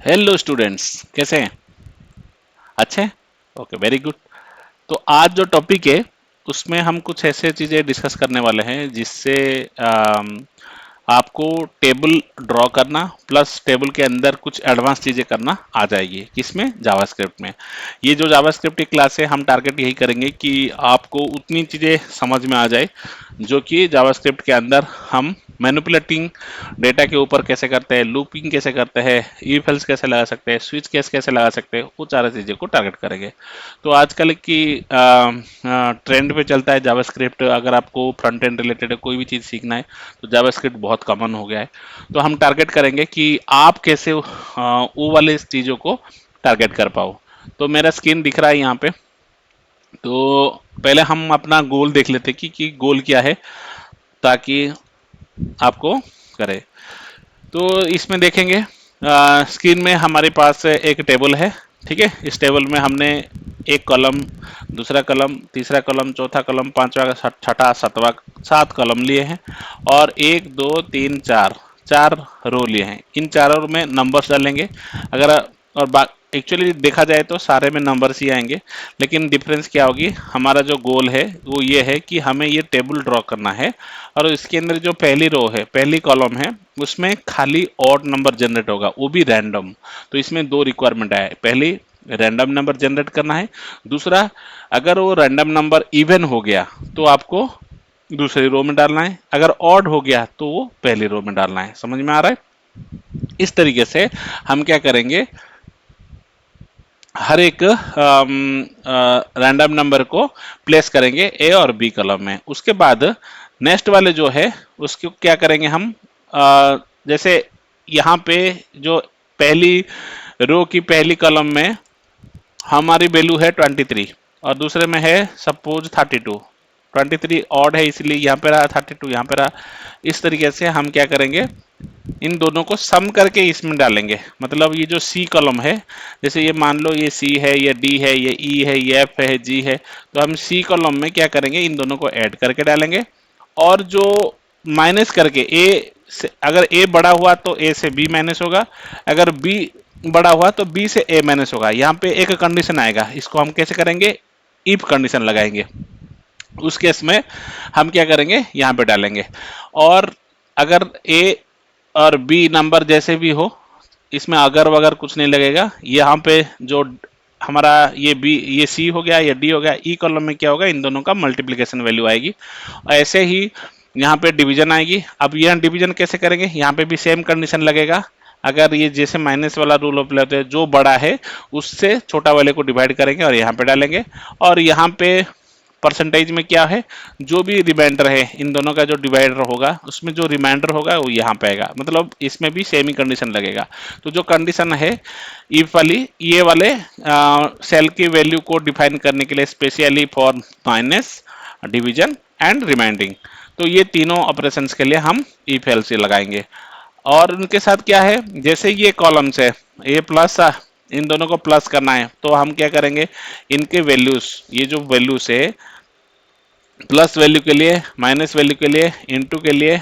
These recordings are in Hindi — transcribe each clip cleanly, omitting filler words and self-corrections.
हेलो स्टूडेंट्स, कैसे हैं? अच्छे हैं? Okay, very good. तो आज जो टॉपिक है उसमें हम कुछ ऐसे चीजें डिस्कस करने वाले हैं जिससे अम, आपको टेबल ड्रॉ करना प्लस टेबल के अंदर कुछ एडवांस चीजें करना आ जाएगी। किसमें? जावास्क्रिप्ट में। ये जो जावास्क्रिप्ट की क्लास है, हम टारगेट यही करेंगे कि आपको उतनी चीजें समझ में आ जाए जो कि जावास्क्रिप्ट के अंदर हम मैनिपुलेटिंग डेटा के ऊपर कैसे करते हैं, लूपिंग कैसे करते हैं, इफ एल्स कैसे लगा सकते हैं, स्विच केस कैसे लगा सकते हैं, वो सारी चीज़ों को टारगेट करेंगे। तो आजकल की ट्रेंड पे चलता है जावास्क्रिप्ट। अगर आपको फ्रंट एंड रिलेटेड कोई भी चीज़ सीखना है तो जावास्क्रिप्ट बहुत कॉमन हो गया है। तो हम टारगेट करेंगे कि आप कैसे वो वाले चीज़ों को टारगेट कर पाओ। तो मेरा स्क्रीन दिख रहा है यहाँ पे। तो पहले हम अपना गोल देख लेते हैं कि गोल क्या है, ताकि आपको करे। तो इसमें देखेंगे स्क्रीन में हमारे पास एक टेबल है। ठीक है, इस टेबल में हमने एक कॉलम, दूसरा कॉलम, तीसरा कॉलम, चौथा कॉलम, पांचवा, छठा, सातवां, 7 कॉलम लिए हैं और 1 2 3 4 4 रो लिए हैं। इन चारों में नंबर्स डालेंगे। अगर और एक्चुअली देखा जाए तो सारे में नंबर्स ही आएंगे, लेकिन डिफरेंस क्या होगी, हमारा जो गोल है वो ये है कि हमें ये टेबल ड्रॉ करना है और इसके अंदर जो पहली रो है, पहली कॉलम है, उसमें खाली ऑड नंबर जनरेट होगा, वो भी रैंडम। तो इसमें दो रिक्वायरमेंट है। पहली, रैंडम नंबर जनरेट करना है। दूसरा, अगर वो रैंडम नंबर इवन हो गया तो आपको दूसरी रो में डालना है, अगर ऑड हो गया तो वो पहली रो में डालना है। समझ में आ रहा है? इस तरीके से हम क्या करेंगे, हर एक रैंडम नंबर को प्लेस करेंगे ए और बी कॉलम में। उसके बाद नेक्स्ट वाले जो है उसको क्या करेंगे हम, जैसे यहाँ पे जो पहली रो की पहली कॉलम में हमारी वैल्यू है 23 और दूसरे में है सपोज 32। 23 ऑड है इसलिए यहाँ पे रहा, 32 यहाँ पे रहा। इस तरीके से हम क्या करेंगे, इन दोनों को सम करके इसमें डालेंगे। मतलब ये जो सी कॉलम है, जैसे ये मान लो ये सी है, ये डी है, ये ई है, ये एफ है, जी है, तो हम सी कॉलम में क्या करेंगे, इन दोनों को ऐड करके डालेंगे। और जो माइनस करके ए से, अगर ए बड़ा हुआ तो ए से बी माइनस होगा, अगर बी बड़ा हुआ तो बी से ए माइनस होगा। यहाँ पे एक कंडीशन आएगा, इसको हम कैसे करेंगे, इफ कंडीशन लगाएंगे। उस केस में हम क्या करेंगे, यहाँ पे डालेंगे। और अगर ए और बी नंबर जैसे भी हो, इसमें अगर वगैर कुछ नहीं लगेगा। यहाँ पे जो हमारा ये बी, ये सी हो गया, ये डी हो गया, ई कॉलम में क्या होगा, इन दोनों का मल्टीप्लिकेशन वैल्यू आएगी। ऐसे ही यहाँ पे डिवीजन आएगी। अब यह डिवीजन कैसे करेंगे, यहाँ पे भी सेम कंडीशन लगेगा। अगर ये जैसे माइनस वाला रूल अप्लाई होता है, जो बड़ा है उससे छोटा वाले को डिवाइड करेंगे और यहाँ पे डालेंगे। और यहाँ पे परसेंटेज में क्या है, जो भी रिमाइंडर है, इन दोनों का जो डिवाइडर होगा उसमें जो रिमाइंडर होगा वो यहाँ पे आएगा। मतलब इसमें भी सेम ही कंडीशन लगेगा। तो जो कंडीशन है इफ वाली, ये वाले सेल की वैल्यू को डिफाइन करने के लिए specially for minus, division and reminding. तो ये तीनों ऑपरेशंस के लिए हम इफ एल्स लगाएंगे। और उनके साथ क्या है, जैसे ये कॉलम्स है, ये प्लस, इन दोनों को प्लस करना है तो हम क्या करेंगे, इनके वैल्यूज, ये जो वैल्यूज है, प्लस वैल्यू के लिए, माइनस वैल्यू के लिए, इनटू के लिए,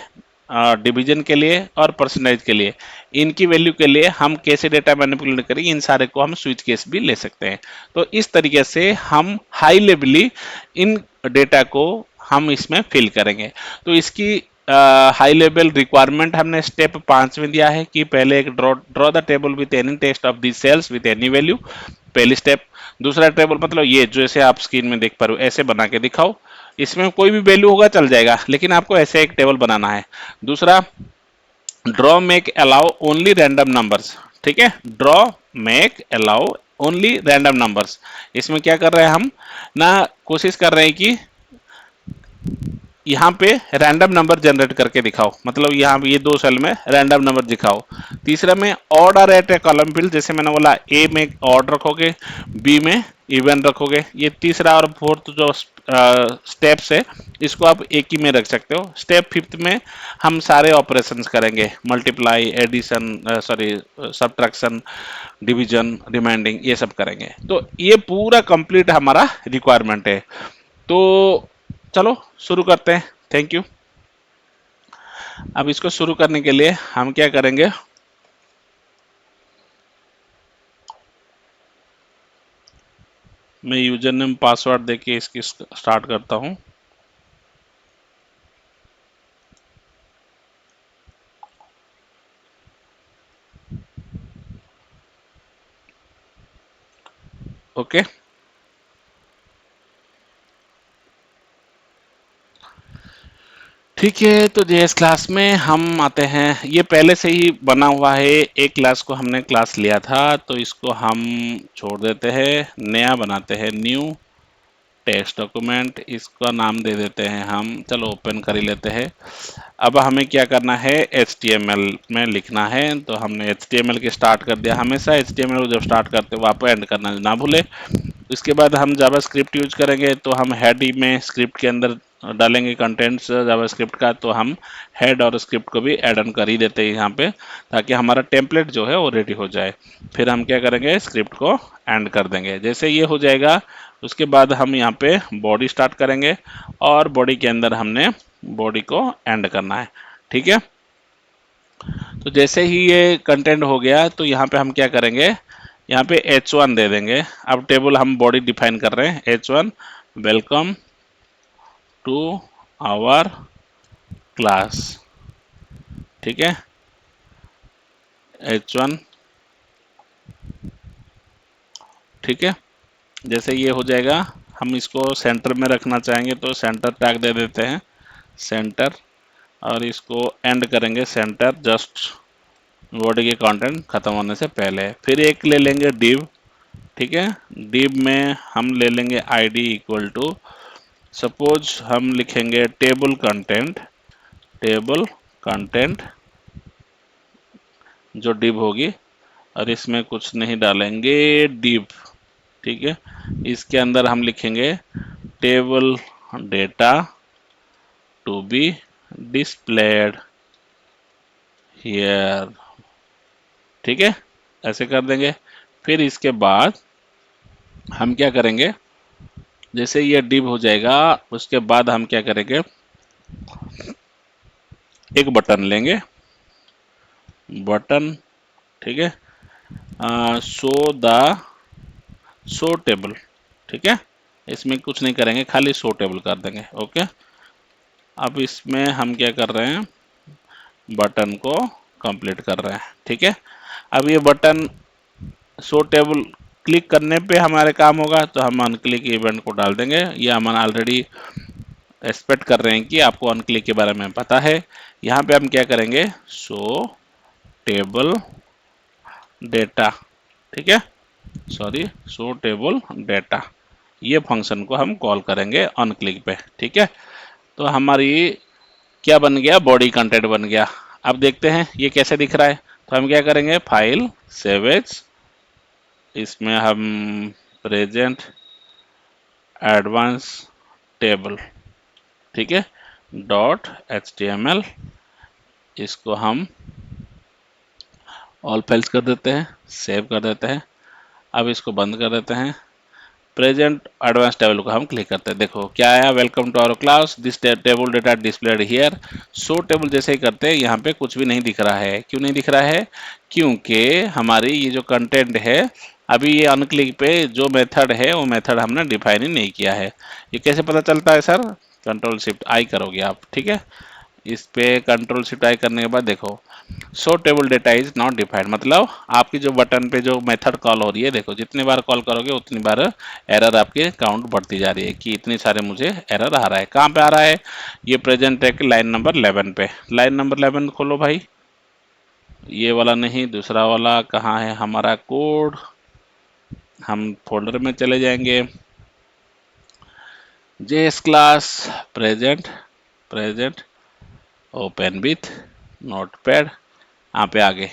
डिवीजन के लिए और परसेंटेज के लिए, इनकी वैल्यू के लिए हम कैसे डेटा मैनिपुलेट करेंगे, इन सारे को हम स्विच केस भी ले सकते हैं। तो इस तरीके से हम हाई लेवली इन डेटा को हम इसमें फिल करेंगे। तो इसकी हाई लेवल रिक्वायरमेंट हमने स्टेप 5 में दिया है कि पहले एक draw the table with any text of the sales with any value, पहली स्टेप। दूसरा टेबल मतलब ये जैसे आप स्क्रीन में देख पा रहे हो, ऐसे बना के दिखाओ। इसमें कोई भी वैल्यू होगा चल जाएगा, लेकिन आपको ऐसे एक टेबल बनाना है। दूसरा, draw make allow only random numbers. ठीक है, draw make allow only random numbers. इसमें क्या कर रहे हैं हम ना, कोशिश कर रहे हैं कि यहाँ पे रैंडम नंबर जनरेट करके दिखाओ। मतलब यहाँ ये दो सेल में रैंडम नंबर दिखाओ। तीसरा में ऑड और एट ए कॉलम फिल, जैसे मैंने बोला ए में ऑड रखोगे, बी में इवन रखोगे। ये तीसरा और फोर्थ जो स्टेप्स है, इसको आप एक ही में रख सकते हो। स्टेप फिफ्थ में हम सारे ऑपरेशंस करेंगे, multiply, addition, sorry subtraction, division, reminding, ये सब करेंगे। तो ये पूरा कंप्लीट हमारा रिक्वायरमेंट है। तो चलो शुरू करते हैं। Thank you. अब इसको शुरू करने के लिए हम क्या करेंगे, मैं यूजर नेम पासवर्ड देके इसकी स्टार्ट करता हूँ। ओके, ठीक है। तो जेएस क्लास में हम आते हैं, ये पहले से ही बना हुआ है, एक क्लास को हमने क्लास लिया था, तो इसको हम छोड़ देते हैं, नया बनाते हैं, न्यू टेक्स्ट डॉक्यूमेंट, इसका नाम दे देते हैं हम, चलो ओपन कर ही लेते हैं। अब हमें क्या करना है, HTML में लिखना है, तो हमने HTML की स्टार्ट कर दिया। हमेशा HTML को जब स्टार्ट करते हो आप एंड करना ना भूले। इसके बाद हम जावास्क्रिप्ट यूज करेंगे, तो हम हेड में स्क्रिप्ट के अंदर डालेंगे कंटेंट्स जावास्क्रिप्ट का, तो हम हेड और स्क्रिप्ट को भी ऐड ऑन कर ही देते हैं यहाँ पे, ताकि हमारा टेम्पलेट जो है वो रेडी हो जाए। फिर हम क्या करेंगे, स्क्रिप्ट को एंड कर देंगे। जैसे ये हो जाएगा, उसके बाद हम यहाँ पे बॉडी स्टार्ट करेंगे, और बॉडी के अंदर हमने बॉडी को एंड करना है। ठीक है, तो जैसे ही ये कंटेंट हो गया, तो यहाँ पे हम क्या करेंगे, यहाँ पे H1 दे देंगे। अब टेबल हम बॉडी डिफाइन कर रहे हैं, H1 welcome to our class. ठीक है, H1, ठीक है। जैसे ये हो जाएगा, हम इसको सेंटर में रखना चाहेंगे तो सेंटर टैग दे देते हैं, सेंटर, और इसको एंड करेंगे सेंटर, जस्ट बॉडी के कंटेंट खत्म होने से पहले। फिर एक ले लेंगे div, ठीक है। div में हम ले लेंगे id इक्वल टू, सपोज हम लिखेंगे टेबल कंटेंट, टेबल कंटेंट जो div होगी, और इसमें कुछ नहीं डालेंगे, div, ठीक है। इसके अंदर हम लिखेंगे table data to be displayed here, ठीक है, ऐसे कर देंगे। फिर इसके बाद हम क्या करेंगे, जैसे ये div हो जाएगा, उसके बाद हम क्या करेंगे, एक बटन लेंगे, बटन, ठीक है, शो टेबल, ठीक है। इसमें कुछ नहीं करेंगे, खाली शो टेबल कर देंगे। ओके, अब इसमें हम क्या कर रहे हैं, बटन को कंप्लीट कर रहे हैं। ठीक है, अब ये बटन शो टेबल क्लिक करने पे हमारे काम होगा, तो हम अनक्लिक इवेंट को डाल देंगे। ये हम ऑलरेडी एक्सपेक्ट कर रहे हैं कि आपको अनक्लिक के बारे में पता है। यहाँ पे हम क्या करेंगे, शो टेबल डेटा, ठीक है, सॉरी, शो टेबल डेटा, ये फंक्शन को हम कॉल करेंगे ऑन क्लिक पे। ठीक है, तो हमारी क्या बन गया, बॉडी कंटेंट बन गया। अब देखते हैं ये कैसे दिख रहा है। तो हम क्या करेंगे, फाइल सेव एज, इसमें हम प्रेजेंट एडवांस टेबल, ठीक है, .html, इसको हम ऑल फाइल्स कर देते हैं, सेव कर देते हैं। अब इसको बंद कर देते हैं। प्रेजेंट एडवांस टेबल को हम क्लिक करते हैं, देखो क्या आया, welcome to our class, this table data displayed here. Show table जैसे ही करते हैं, यहाँ पे कुछ भी नहीं दिख रहा है। क्यों नहीं दिख रहा है, क्योंकि हमारी ये जो कंटेंट है, अभी ये अनक्लिक पे जो मेथड है वो मेथड हमने डिफाइन ही नहीं किया है। ये कैसे पता चलता है सर, कंट्रोल शिफ्ट आई करोगे आप, ठीक है। इस पे कंट्रोल शिफ्ट आई करने के बाद देखो, show table data is not defined, मतलब आपकी जो बटन पे जो मेथड कॉल हो रही है, देखो जितनी बार कॉल करोगे उतनी बार एरर आपके काउंट बढ़ती जा रही है, कि इतनी सारे मुझे एरर आ रहा है। कहाँ पे आ रहा है, ये प्रेजेंट है कि लाइन नंबर 11 पे। लाइन नंबर 11 खोलो भाई, ये वाला नहीं, दूसरा वाला। कहाँ है हमारा कोड, हम फोल्डर में चले जाएंगे, JS class present, present open with notepad, यहाँ पे आगे।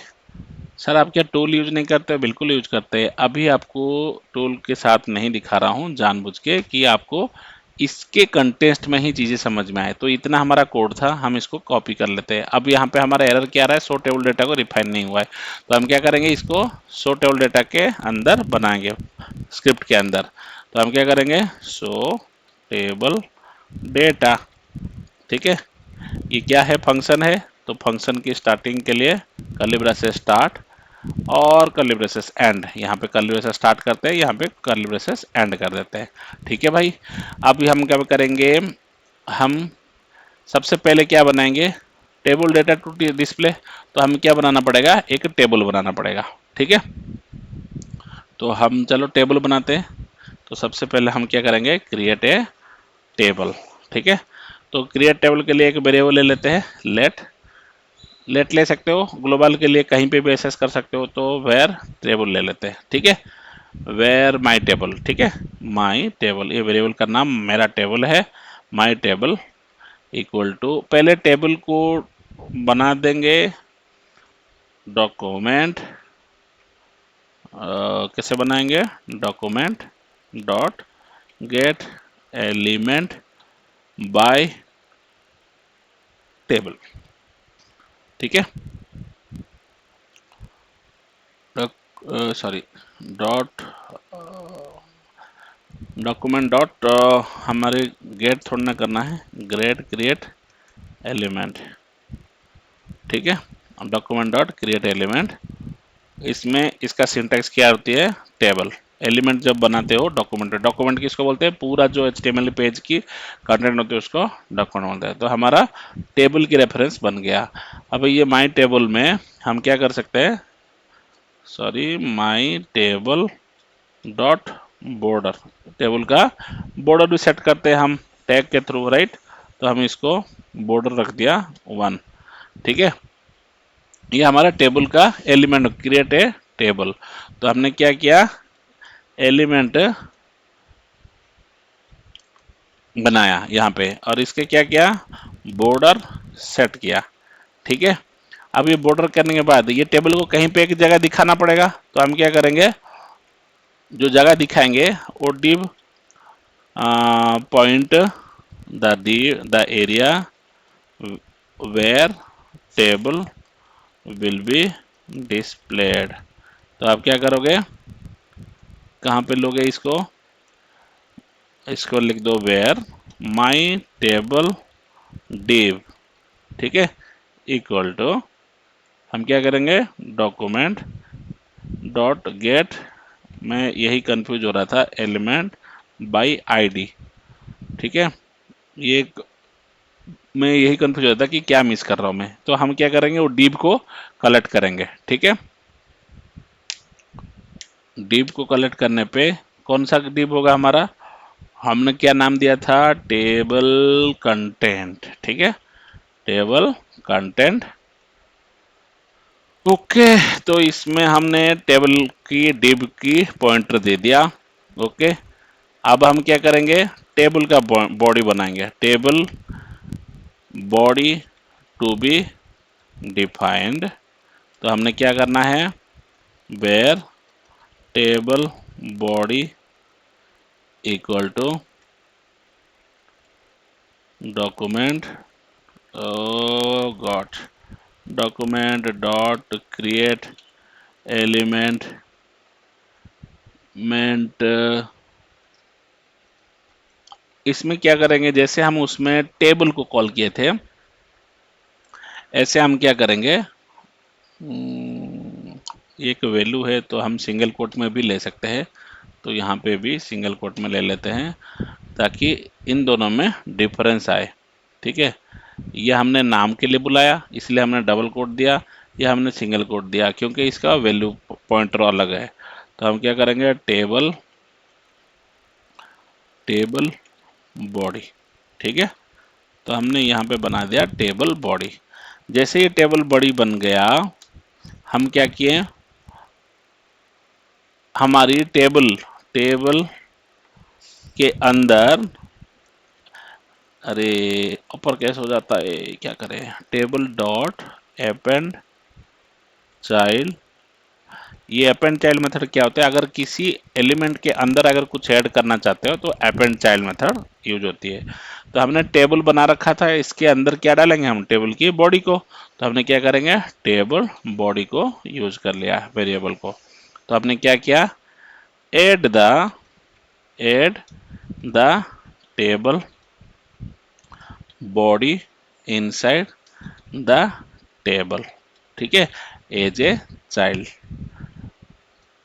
सर आप क्या टूल यूज नहीं करते? बिल्कुल यूज करते हैं। अभी आपको टूल के साथ नहीं दिखा रहा हूँ जानबूझ के, कि आपको इसके कंटेस्ट में ही चीज़ें समझ में आए। तो इतना हमारा कोड था, हम इसको कॉपी कर लेते हैं। अब यहाँ पे हमारा एरर क्या आ रहा है, शो टेबल डेटा को रिफाइन नहीं हुआ है। तो हम क्या करेंगे, इसको शो टेबल डेटा के अंदर बनाएंगे, स्क्रिप्ट के अंदर। तो हम क्या करेंगे, शो टेबल डेटा, ठीक है। ये क्या है, फंक्शन है, तो फंक्शन की स्टार्टिंग के लिए कर्ली ब्रेस से स्टार्ट, और कर्ली ब्रेसेस एंड, यहाँ पे कर्ली ब्रेसेस स्टार्ट करते हैं, यहाँ पे कर्ली ब्रेसेस एंड कर देते हैं। ठीक है भाई, अब हम क्या करेंगे, हम सबसे पहले क्या बनाएंगे, टेबल डेटा टू डिस्प्ले, तो हमें क्या बनाना पड़ेगा, एक टेबल बनाना पड़ेगा। ठीक है, तो हम चलो टेबल बनाते हैं। तो सबसे पहले हम क्या करेंगे, क्रिएट ए टेबल। ठीक है, तो क्रिएट टेबल के लिए एक वेरिएबल ले लेते हैं, लेट। लेट ले सकते हो, ग्लोबल के लिए कहीं पे भी एक्सेस कर सकते हो, तो वेयर टेबल ले लेते हैं। ठीक है, वेयर माई टेबल। ठीक है, माई टेबल, ये वेरिएबल का नाम मेरा टेबल है, माई टेबल इक्वल टू, पहले टेबल को बना देंगे डॉक्यूमेंट, कैसे बनाएंगे, document dot gate element by table. ठीक है, सॉरी, डॉट डॉक्यूमेंट डॉट, हमारे गेट थोड़ा ना करना है, ग्रेड क्रिएट एलिमेंट। ठीक है, डॉक्यूमेंट डॉट क्रिएट एलिमेंट, इसमें इसका सिंटैक्स क्या होती है, टेबल। एलिमेंट जब बनाते हो डॉक्यूमेंट, डॉक्यूमेंट किसको बोलते हैं, पूरा जो एचटीएमएल पेज की कंटेंट होती है उसको डॉक्यूमेंट बोलते हैं। तो हमारा टेबल की रेफरेंस बन गया। अब ये माई टेबल में हम क्या कर सकते हैं, सॉरी, माई टेबल डॉट बॉर्डर, टेबल का बॉर्डर भी सेट करते हैं हम टैग के थ्रू, राइट। तो हम इसको बॉर्डर रख दिया 1। ठीक है, ये हमारा टेबल का एलिमेंट, क्रिएट ए टेबल। तो हमने क्या किया, एलिमेंट बनाया यहाँ पे, और इसके क्या किया, बॉर्डर सेट किया। ठीक है, अब ये बॉर्डर करने के बाद ये टेबल को कहीं पे एक जगह दिखाना पड़ेगा, तो हम क्या करेंगे, जो जगह दिखाएंगे वो div point the area where table will be displayed. तो आप क्या करोगे, कहाँ पे लोगे इसको, इसको लिख दो वेयर माई टेबल div। ठीक है, इक्वल टू, हम क्या करेंगे, डॉक्यूमेंट डॉट गेट, मैं यही कंफ्यूज हो रहा था, एलिमेंट बाई आईडी। ठीक है, ये मैं यही कंफ्यूज हो रहा था कि क्या मिस कर रहा हूं मैं। तो हम क्या करेंगे, वो डिव को कलेक्ट करेंगे। ठीक है, डिव को कलेक्ट करने पे कौन सा डिव होगा हमारा, हमने क्या नाम दिया था, टेबल कंटेंट। ठीक है, टेबल कंटेंट। ओके, तो इसमें हमने टेबल की डिव की पॉइंटर दे दिया। ओके, अब हम क्या करेंगे, टेबल का बॉडी बनाएंगे, table body to be defined. तो हमने क्या करना है, var table body equal to document, dot, document dot create element मेंट। इसमें क्या करेंगे, जैसे हम उसमें टेबल को कॉल किए थे, ऐसे हम क्या करेंगे, एक वैल्यू है तो हम सिंगल कोट में भी ले सकते हैं, तो यहाँ पे भी सिंगल कोट में ले लेते हैं ताकि इन दोनों में डिफरेंस आए। ठीक है, यह हमने नाम के लिए बुलाया इसलिए हमने डबल कोट दिया, यह हमने सिंगल कोट दिया क्योंकि इसका वैल्यू पॉइंटर अलग है। तो हम क्या करेंगे, टेबल टेबल बॉडी। ठीक है, तो हमने यहाँ पे बना दिया टेबल बॉडी। जैसे ये टेबल बॉडी बन गया, हम क्या किए, हमारी टेबल टेबल के अंदर, अरे ऊपर कैसे हो जाता है, क्या करें, टेबल डॉट अपेंड चाइल्ड। ये अपेंड चाइल्ड मेथड क्या होता है, अगर किसी एलिमेंट के अंदर अगर कुछ ऐड करना चाहते हो तो अपेंड चाइल्ड मेथड यूज होती है। तो हमने टेबल बना रखा था, इसके अंदर क्या डालेंगे, हम टेबल की बॉडी को। तो हमने क्या करेंगे, टेबल बॉडी को यूज कर लिया वेरिएबल को। तो हमने क्या किया, add the table body inside the table. ठीक है, एज ए चाइल्ड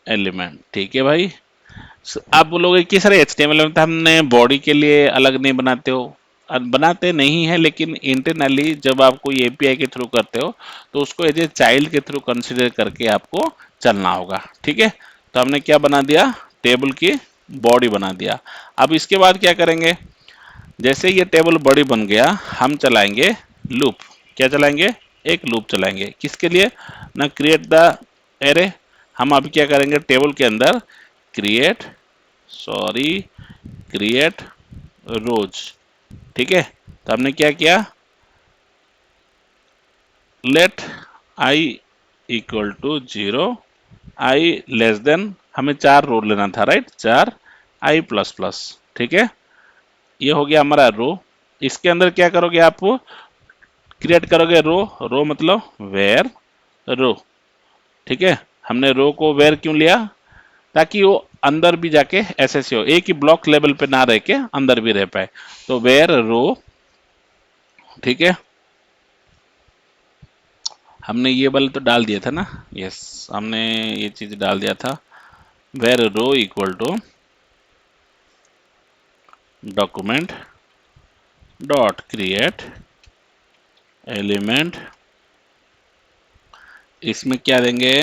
एलिमेंट। ठीक है भाई। आप बोलोगे कि सर HTML में तो हमने बॉडी के लिए अलग नहीं बनाते हो। बनाते नहीं है, लेकिन इंटरनली जब आप कोई एपीआई के थ्रू करते हो तो उसको एज ए चाइल्ड के थ्रू कंसिडर करके आपको चलना होगा। ठीक है, तो हमने क्या बना दिया, टेबल की बॉडी बना दिया। अब इसके बाद क्या करेंगे, जैसे ये टेबल बॉडी बन गया, हम चलाएंगे लूप। क्या चलाएंगे, एक लूप चलाएंगे। किसके लिए, ना क्रिएट द एरे। हम अभी क्या करेंगे, टेबल के अंदर क्रिएट क्रिएट रोज। ठीक है, तो हमने क्या किया, let I equal to 0, I less than, हमें 4 रो लेना था, राइट, 4 आई प्लस प्लस। ठीक है, ये हो गया हमारा रो। इसके अंदर क्या करोगे, आप क्रिएट करोगे रो। रो मतलब वेयर रो। ठीक है, हमने रो को वेयर क्यों लिया, ताकि वो अंदर भी जाके ऐसे हो, एक ही ब्लॉक लेवल पे ना रह के अंदर भी रह पाए। तो वेयर रो। ठीक है, हमने ये वाला तो डाल दिया था ना, यस, हमने ये चीज डाल दिया था। Where row equal to document dot create element. इसमें क्या देंगे,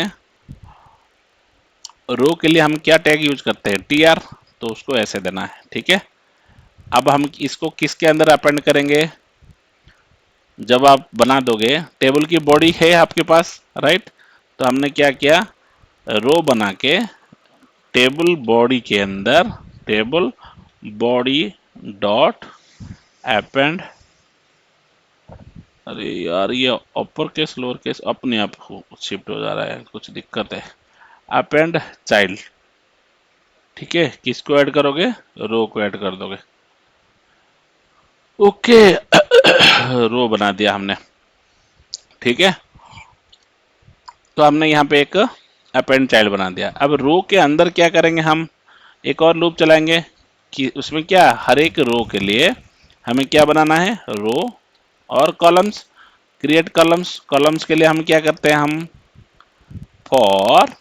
रो के लिए हम क्या टैग यूज करते हैं, टीआर, तो उसको ऐसे देना है। ठीक है, अब हम इसको किसके अंदर अपेंड करेंगे, जब आप बना दोगे, टेबल की बॉडी है आपके पास, राइट, तो हमने क्या किया, रो बना के टेबल बॉडी के अंदर टेबल बॉडी डॉट अपेंड। अरे यार, ये अपर केस लोअर केस अपने आप शिफ्ट हो जा रहा है, कुछ दिक्कत है। Append child. ठीक है, किसको ऐड करोगे, रो को ऐड कर दोगे। ओके, रो बना दिया हमने। ठीक है, तो हमने यहाँ पे एक अपेंड चाइल्ड बना दिया। अब रो के अंदर क्या करेंगे, हम एक और लूप चलाएंगे कि उसमें क्या, हर एक रो के लिए हमें क्या बनाना है, रो और कॉलम्स। Create columns. कॉलम्स के लिए हम क्या करते हैं, हम for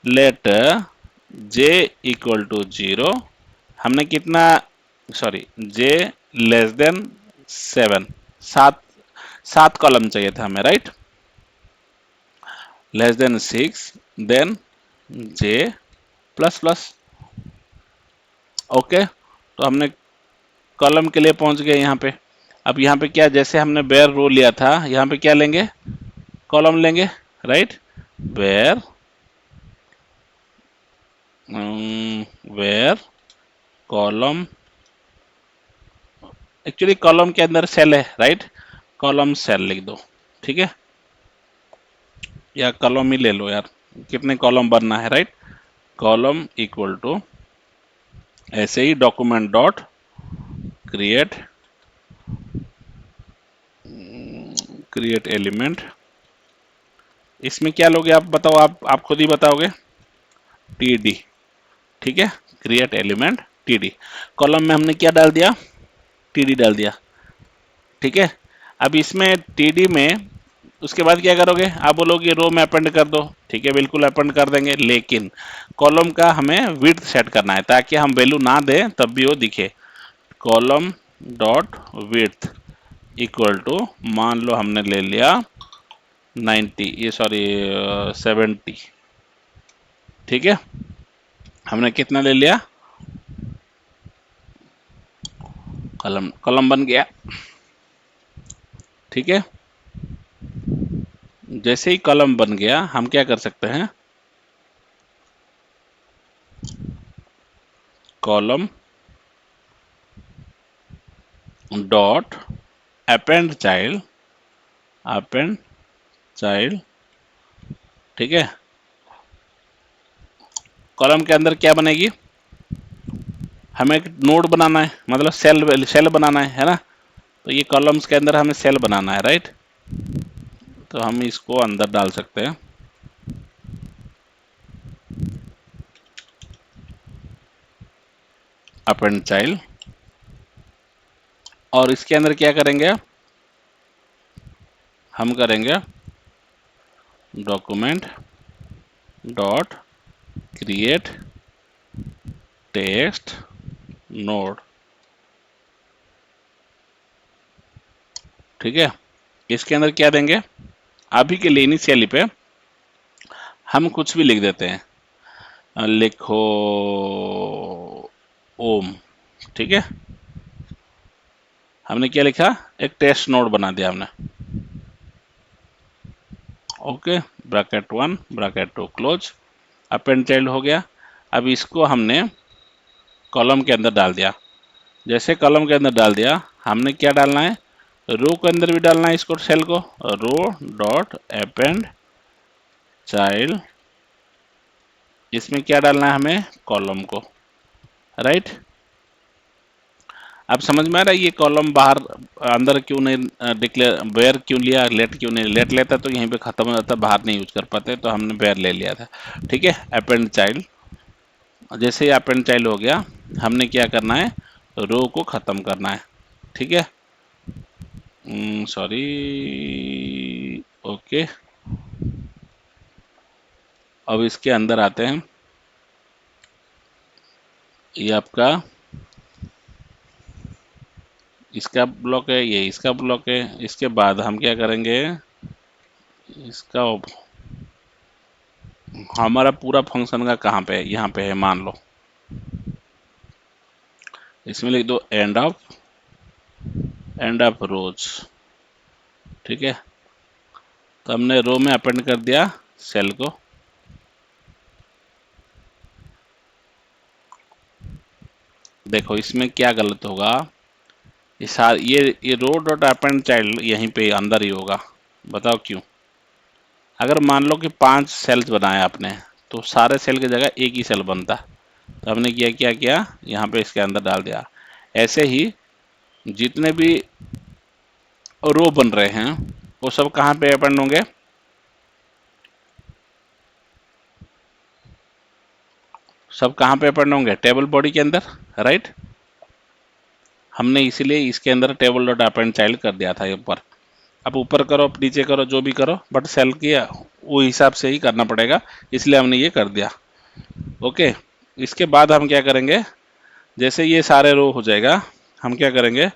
let J equal to 0, हमने कितना, सॉरी, जे लेस देन 7, सात, 7 कॉलम चाहिए था हमें, राइट, लेस देन 6, देन जे प्लस प्लस। ओके, तो हमने कॉलम के लिए पहुंच गए यहाँ पे। अब यहाँ पे क्या, जैसे हमने बेयर रो लिया था, यहाँ पे क्या लेंगे, कॉलम लेंगे, right, bare where column. Actually column के अंदर सेल है, राइट, कॉलम सेल लिख दो। ठीक है, या कॉलम ही ले लो यार, कितने कॉलम बनना है, राइट, कॉलम इक्वल टू ऐसे ही document dot create create element. इसमें क्या लोगे आप बताओ, आप खुद ही बताओगे, टीडी। ठीक है, क्रिएट एलिमेंट टीडी। कॉलम में हमने क्या डाल दिया, टीडी डाल दिया। ठीक है, अब इसमें टीडी में उसके बाद क्या करोगे, आप बोलोगे रो में अपेंड कर दो। ठीक है, बिल्कुल अपेंड कर देंगे, लेकिन कॉलम का हमें विड्थ सेट करना है, ताकि हम वैल्यू ना दें तब भी वो दिखे। Column dot width equal to, मान लो हमने ले लिया 90, ये सॉरी 70। ठीक है, हमने कितना ले लिया, कॉलम, कॉलम बन गया। ठीक है, जैसे ही कॉलम बन गया, हम क्या कर सकते हैं, column dot append child, append child. ठीक है, कॉलम के अंदर क्या बनेगी, हमें एक नोड बनाना है, मतलब सेल सेल बनाना है ना, तो ये कॉलम्स के अंदर हमें सेल बनाना है, राइट, तो हम इसको अंदर डाल सकते हैं, अपेंड चाइल्ड। और इसके अंदर क्या करेंगे, हम करेंगे document dot create text node. ठीक है, इसके अंदर क्या देंगे, अभी के लिए इनिशियली पे हम कुछ भी लिख देते हैं, लिखो ओम। ठीक है, हमने क्या लिखा, एक टेस्ट नोड बना दिया हमने। Okay, bracket 1 bracket 2 close, append child हो गया। अब इसको हमने कॉलम के अंदर डाल दिया। जैसे कॉलम के अंदर डाल दिया, हमने क्या डालना है, रो के अंदर भी डालना है इसको, सेल को, रो डॉट अपेंड चाइल्ड, इसमें क्या डालना है हमें, कॉलम को, राइट। अब समझ में आ रहा है ये कॉलम बाहर अंदर क्यों नहीं डिक्लेयर, वेयर क्यों लिया, लेट क्यों नहीं, लेट लेता तो यहीं पे खत्म हो जाता, बाहर नहीं यूज कर पाते, तो हमने वेयर ले लिया था। ठीक है, अपेंड चाइल्ड, जैसे ही अपेंड चाइल्ड हो गया, हमने क्या करना है, रो को खत्म करना है। ठीक है, सॉरी, ओके। अब इसके अंदर आते हैं, ये आपका इसका ब्लॉक है, ये इसका ब्लॉक है। इसके बाद हम क्या करेंगे, इसका हमारा पूरा फंक्शन का कहाँ पे है, यहाँ पे है, मान लो इसमें लिख दो एंड ऑफ रोज। ठीक है, तो हमने रो में अपेंड कर दिया सेल को। देखो इसमें क्या गलत होगा, ये रो डॉट अपेंड चाइल्ड यहीं पे अंदर ही होगा, बताओ क्यों। अगर मान लो कि 5 सेल्स बनाए आपने, तो सारे सेल की जगह एक ही सेल बनता, तो हमने क्या किया, यहाँ पे इसके अंदर डाल दिया। ऐसे ही जितने भी रो बन रहे हैं वो सब कहाँ पे अपेंड होंगे, सब कहाँ पे अपेंड होंगे, टेबल बॉडी के अंदर, राइट। हमने इसीलिए इसके अंदर टेबल डॉट अपेंड चाइल्ड कर दिया था ऊपर। अब ऊपर करो, अब नीचे करो, जो भी करो, बट सेल की वो हिसाब से ही करना पड़ेगा, इसलिए हमने ये कर दिया। ओके, इसके बाद हम क्या करेंगे, जैसे ये सारे रो हो जाएगा, हम क्या करेंगे,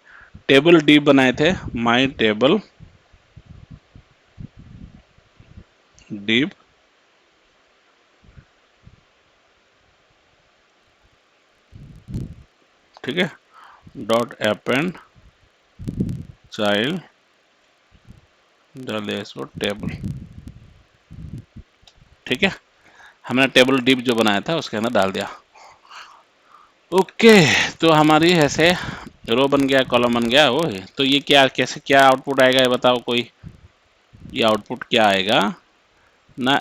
टेबल डी बनाए थे, माई टेबल डिव, ठीक है, डॉट अपेंड चाइल्ड डालिए इसको टेबल। ठीक है, हमने टेबल डिव जो बनाया था उसके अंदर डाल दिया। ओके, तो हमारी ऐसे रो बन गया, कॉलम बन गया। वो तो ये क्या, कैसे क्या आउटपुट आएगा ये बताओ कोई, ये आउटपुट क्या आएगा ना,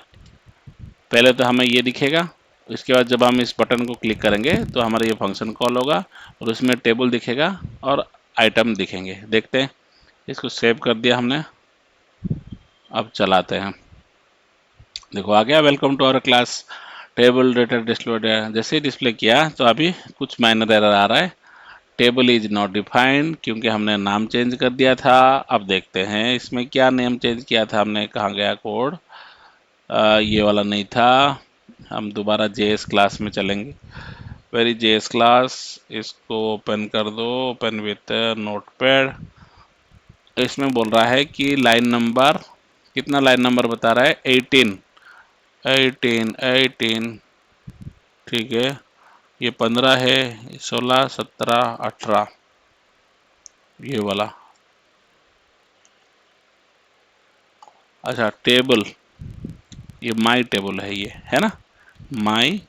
पहले तो हमें ये दिखेगा, इसके बाद जब हम इस बटन को क्लिक करेंगे तो हमारा ये फंक्शन कॉल होगा और उसमें टेबल दिखेगा और आइटम दिखेंगे। देखते हैं, इसको सेव कर दिया हमने, अब चलाते हैं। देखो आ गया, welcome to our class, table data display. जैसे ही डिस्प्ले किया तो अभी कुछ माइनर एरर आ रहा है, टेबल इज नॉट डिफाइंड, क्योंकि हमने नाम चेंज कर दिया था। अब देखते हैं इसमें क्या नेम चेंज किया था हमने, कहाँ गया कोड, ये वाला नहीं था। हम दोबारा जेएस क्लास में चलेंगे, वेरी जेएस क्लास, इसको ओपन कर दो, ओपन विथ नोटपैड। इसमें बोल रहा है कि लाइन नंबर, कितना लाइन नंबर बता रहा है, 18 18 18। ठीक है, ये 15 है, 16 17 18, ये वाला। अच्छा टेबल, ये माई टेबल है, ये है ना, माई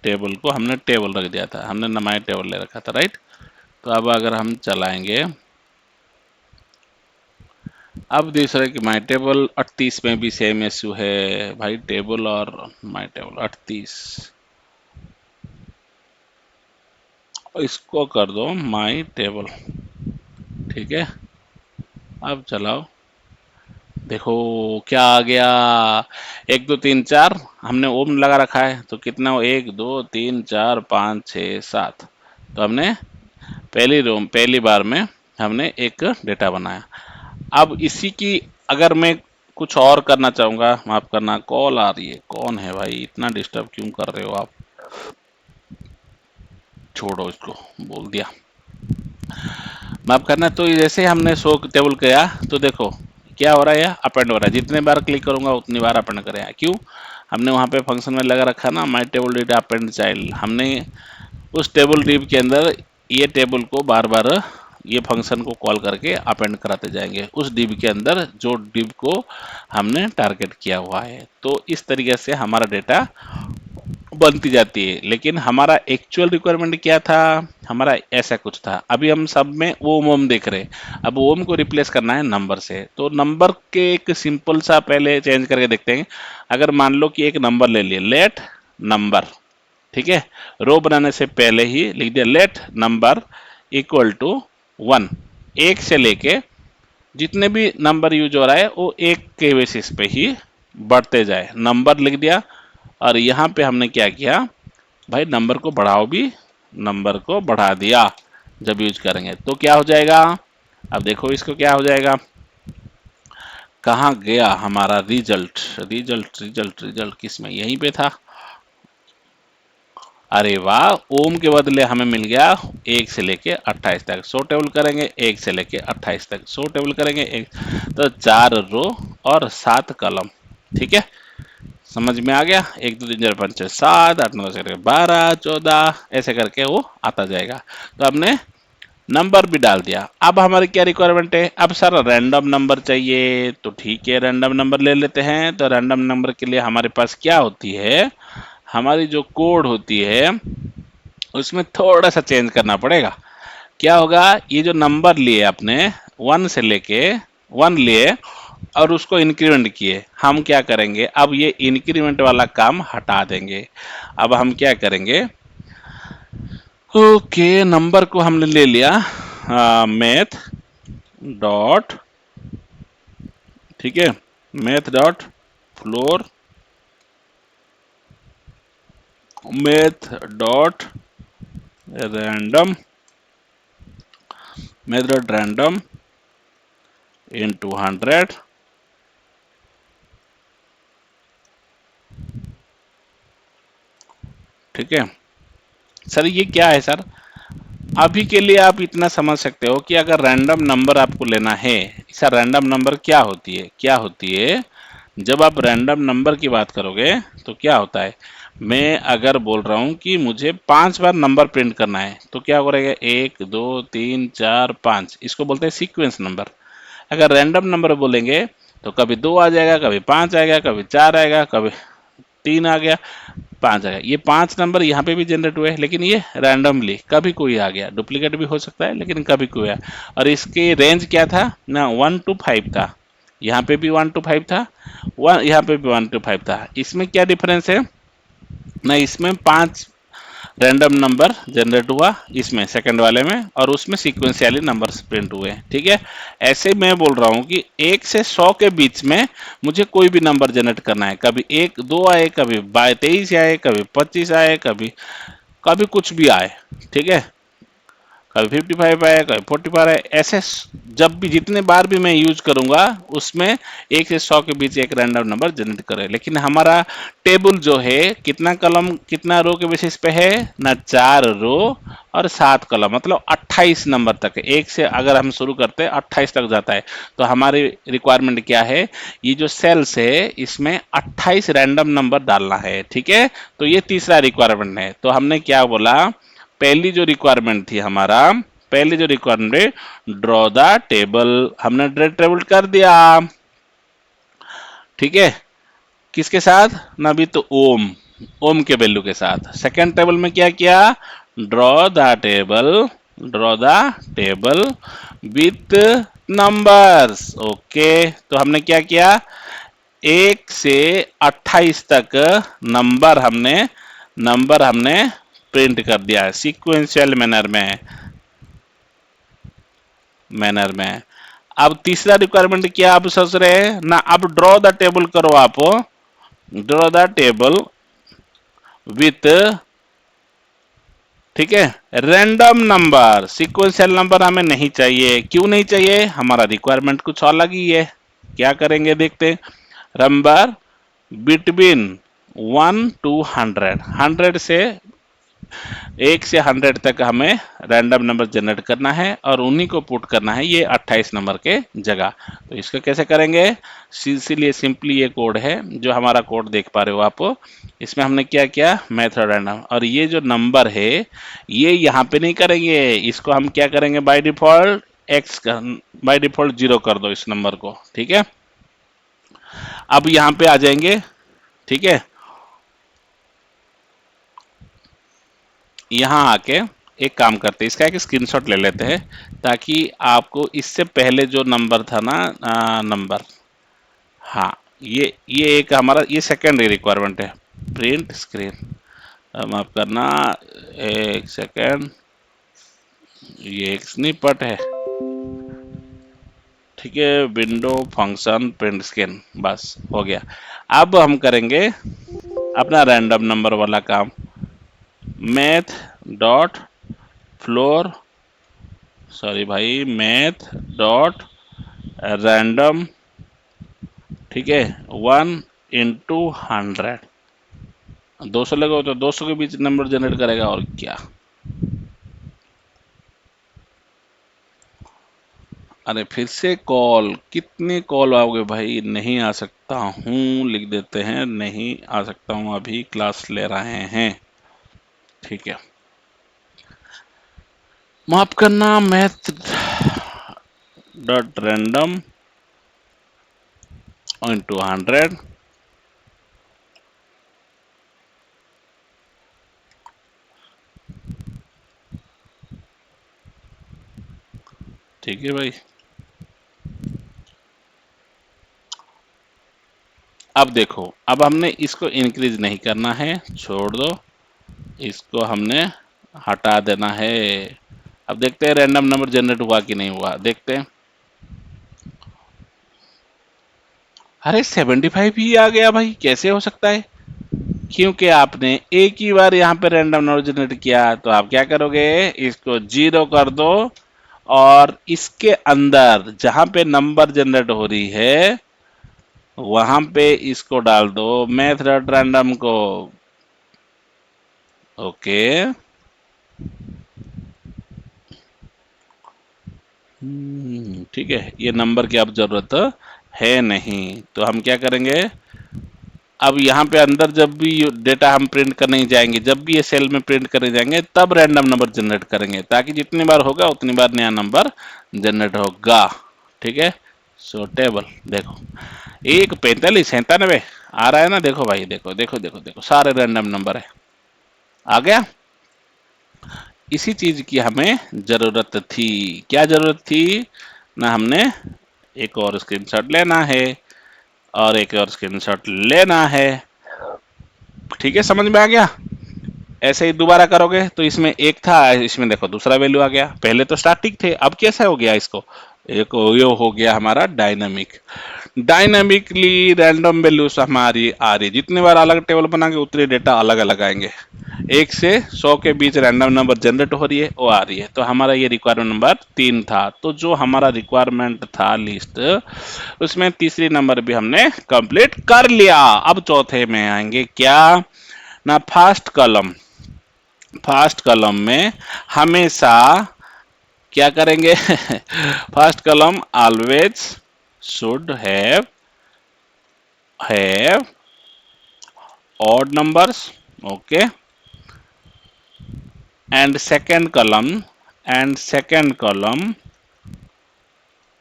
टेबल को हमने टेबल रख दिया था, हमने न माई टेबल ले रखा था, राइट। तो अब अगर हम चलाएंगे, अब दूसरे कि माई टेबल 38 में भी सेम इश्यू है भाई, टेबल और माई टेबल 38, इसको कर दो माई टेबल। ठीक है, अब चलाओ, देखो क्या आ गया, 1 2 3 4, हमने ओम लगा रखा है तो कितना हो, 1 2 3 4 5 6 7, तो हमने पहली बार में हमने एक डेटा बनाया। अब इसी की अगर मैं कुछ और करना चाहूंगा, माफ करना, कॉल आ रही है। कौन है भाई, इतना डिस्टर्ब क्यों कर रहे हो आप? छोड़ो इसको, बोल दिया, माफ करना। तो जैसे हमने शो टेबल किया तो देखो क्या हो रहा है, अपेंड हो रहा है। जितने बार क्लिक करूंगा उतनी बार अपेंड करेगा। क्यों? हमने वहां पे फंक्शन में लगा रखा ना, माई टेबल डेटा अपेंड चाइल्ड। हमने उस टेबल डिव के अंदर ये टेबल को बार बार ये फंक्शन को कॉल करके अपेंड कराते जाएंगे उस डिव के अंदर जो डिव को हमने टारगेट किया हुआ है। तो इस तरीके से हमारा डेटा बनती जाती है। लेकिन हमारा एक्चुअल रिक्वायरमेंट क्या था, हमारा ऐसा कुछ था। अभी हम सब में ओम ओम देख रहे हैं, अब ओम को रिप्लेस करना है नंबर से। तो नंबर के एक सिंपल सा पहले चेंज करके देखते हैं। अगर मान लो कि एक नंबर ले लिए, लेट नंबर, ठीक है, रो बनाने से पहले ही लिख दिया लेट नंबर इक्वल टू 1। एक से लेके जितने भी नंबर यूज हो रहा है वो एक के बेसिस पे ही बढ़ते जाए, नंबर लिख दिया। और यहाँ पे हमने क्या किया भाई, नंबर को बढ़ाओ भी, नंबर को बढ़ा दिया। जब यूज करेंगे तो क्या हो जाएगा, अब देखो इसको क्या हो जाएगा, कहाँ गया हमारा रिजल्ट, रिजल्ट रिजल्ट रिजल्ट किस में, यहीं पे था। अरे वाह, ओम के बदले हमें मिल गया 1 से लेके 28 तक। 100 टेबल करेंगे 1 से लेके 28 तक, 100 टेबल करेंगे एक, तो 4 रो और 7 कॉलम। ठीक है, समझ में आ गया। 1 2 3 4 5 6 7 8 9 10 12 14 ऐसे करके वो आता जाएगा। तो हमने नंबर भी डाल दिया। अब हमारी क्या रिक्वायरमेंट है, अब सर रैंडम नंबर चाहिए। तो ठीक है, रैंडम नंबर ले लेते हैं। तो रैंडम नंबर के लिए हमारे पास क्या होती है, हमारी जो कोड होती है उसमें थोड़ा सा चेंज करना पड़ेगा। क्या होगा, ये जो नंबर लिए आपने 1 से लेके 1 लिए और उसको इंक्रीमेंट किए, हम क्या करेंगे, अब ये इंक्रीमेंट वाला काम हटा देंगे। अब हम क्या करेंगे, ओके, नंबर को हमने ले लिया मैथ डॉट, ठीक है, math dot floor, math dot random, math dot random into 100, ठीक है। सर ये क्या है सर, अभी के लिए आप इतना समझ सकते हो कि अगर रैंडम नंबर आपको लेना है, सर रैंडम नंबर क्या होती है, क्या होती है, जब आप रैंडम नंबर की बात करोगे तो क्या होता है, मैं अगर बोल रहा हूं कि मुझे 5 बार नंबर प्रिंट करना है तो क्या करेगा, 1 2 3 4 5, इसको बोलते हैं सीक्वेंस नंबर। अगर रैंडम नंबर बोलेंगे तो कभी 2 आ जाएगा, कभी 5 आएगा, कभी 4 आएगा, कभी 3 आ गया, 5 आ गया। ये 5 नंबर यहाँ पे भी जनरेट हुए, लेकिन ये रैंडमली कभी कोई आ गया, डुप्लीकेट भी हो सकता है लेकिन कभी कोई आया। और इसके रेंज क्या था ना, 1 to 5 था। यहाँ पे भी 1 to 5 था, यहाँ पे भी 1 to 5 था। इसमें क्या डिफरेंस है ना, इसमें 5 रैंडम नंबर जनरेट हुआ इसमें सेकंड वाले में, और उसमें सीक्वेंशियली नंबर्स प्रिंट हुए। ठीक है, ऐसे मैं बोल रहा हूं कि 1 से 100 के बीच में मुझे कोई भी नंबर जनरेट करना है, कभी 1 2 आए, कभी 23 आए, कभी 25 आए, कभी कभी कुछ भी आए, ठीक है, कभी 55 आए, कभी 45 आए, ऐसे जब भी जितने बार भी मैं यूज करूंगा उसमें 1 से 100 के बीच एक रैंडम नंबर जनरेट करे। लेकिन हमारा टेबल जो है कितना कॉलम कितना रो के बेसिस पे है ना, 4 रो और 7 कॉलम, मतलब 28 नंबर तक है। 1 से अगर हम शुरू करते हैं 28 तक जाता है। तो हमारी रिक्वायरमेंट क्या है, ये जो सेल्स है इसमें 28 रैंडम नंबर डालना है। ठीक है, तो ये तीसरा रिक्वायरमेंट है। तो हमने क्या बोला, पहली जो रिक्वायरमेंट थी हमारा, पहली जो रिक्वायरमेंट, ड्रॉ द टेबल, हमने ड्रॉ टेबल कर दिया। ठीक है, किसके साथ ना, अभी तो ओम, ओम के वैल्यू के साथ। सेकंड टेबल में क्या किया, draw the table, draw the table with numbers. Okay, तो हमने क्या किया, 1 से 28 तक नंबर हमने प्रिंट कर दिया है सीक्वेंशियल मैनर में। अब तीसरा रिक्वायरमेंट क्या आप सोच रहे हैं ना, अब ड्रॉ द टेबल करो आप, ड्रॉ द टेबल विथ, ठीक है, रैंडम नंबर, सीक्वेंशियल नंबर हमें नहीं चाहिए। क्यों नहीं चाहिए, हमारा रिक्वायरमेंट कुछ अलग ही है। क्या करेंगे देखते हैं। नंबर बिटवीन 1 to 100, 100 से 1 से 100 तक हमें रैंडम नंबर जनरेट करना है और उन्हीं को पुट करना है ये 28 नंबर के जगह। तो इसको कैसे करेंगे, इसीलिए सिंपली ये कोड है जो हमारा कोड देख पा रहे हो आप। इसमें हमने क्या किया, मेथड रैंडम, और ये जो नंबर है ये यहाँ पे नहीं करेंगे, इसको हम क्या करेंगे, by default x, by default 0 कर दो इस नंबर को, ठीक है। अब यहाँ पे आ जाएंगे, ठीक है। यहाँ आके एक काम करते हैं, इसका एक स्क्रीनशॉट ले लेते हैं ताकि आपको इससे पहले जो नंबर था ना, नंबर, हाँ, ये एक हमारा ये सेकेंडरी रिक्वायरमेंट है, प्रिंट स्क्रीन, माफ करना, एक सेकेंड, ये एक स्निपेट है, ठीक है, विंडो फंक्शन प्रिंट स्क्रीन, बस हो गया। अब हम करेंगे अपना रैंडम नंबर वाला काम, मैथ डॉट फ्लोर, सॉरी भाई, मैथ डॉट रैंडम, ठीक है, 1 into 100, 200 लगे तो 200 के बीच नंबर जनरेट करेगा, और क्या। अरे फिर से कॉल, कितने कॉल आओगे भाई, नहीं आ सकता हूँ, लिख देते हैं, नहीं आ सकता हूँ, अभी क्लास ले रहे हैं, ठीक है, माफ करना, मैथ डॉट रैंडम इंटू 100, ठीक है भाई। अब देखो, अब हमने इसको इंक्रीज नहीं करना है, छोड़ दो, इसको हमने हटा देना है। अब देखते हैं रैंडम नंबर जनरेट हुआ कि नहीं हुआ, देखते हैं। अरे 75 ही आ गया भाई, कैसे हो सकता है, क्योंकि आपने एक ही बार यहाँ पे रैंडम नंबर जनरेट किया। तो आप क्या करोगे, इसको 0 कर दो और इसके अंदर जहां पे नंबर जनरेट हो रही है वहां पे इसको डाल दो, मैथ डॉट रैंडम को, ओके। ठीक है, ये नंबर की अब जरूरत है नहीं, तो हम क्या करेंगे, अब यहाँ पे अंदर जब भी डेटा हम प्रिंट करने जाएंगे, जब भी ये सेल में प्रिंट करने जाएंगे तब रैंडम नंबर जनरेट करेंगे, ताकि जितनी बार होगा उतनी बार नया नंबर जनरेट होगा, ठीक है। सो टेबल देखो, 1 45 97 आ रहा है ना, देखो भाई, देखो देखो देखो देखो, सारे रैंडम नंबर है, आ गया। इसी चीज की हमें जरूरत थी, क्या जरूरत थी ना, हमने एक और स्क्रीनशॉट लेना है और एक और स्क्रीनशॉट लेना है, ठीक है, समझ में आ गया। ऐसे ही दोबारा करोगे तो इसमें एक था, इसमें देखो दूसरा वैल्यू आ गया, पहले तो स्टैटिक थे, अब कैसा हो गया, इसको एक ये हो गया हमारा डायनामिक, डायनामिकली रैंडम वैल्यूज हमारी आ रही, जितने बार अलग टेबल बनाएंगे उतने डेटा अलग अलग आएंगे, 1 से 100 के बीच रैंडम नंबर जनरेट हो रही है, वो आ रही है। तो हमारा ये रिक्वायरमेंट नंबर 3 था, तो जो हमारा रिक्वायरमेंट था लिस्ट, उसमें तीसरी नंबर भी हमने कंप्लीट कर लिया। अब चौथे में आएंगे क्या ना, फर्स्ट कॉलम, फर्स्ट कॉलम में हमेशा क्या करेंगे, first column always should have odd numbers, okay, and second column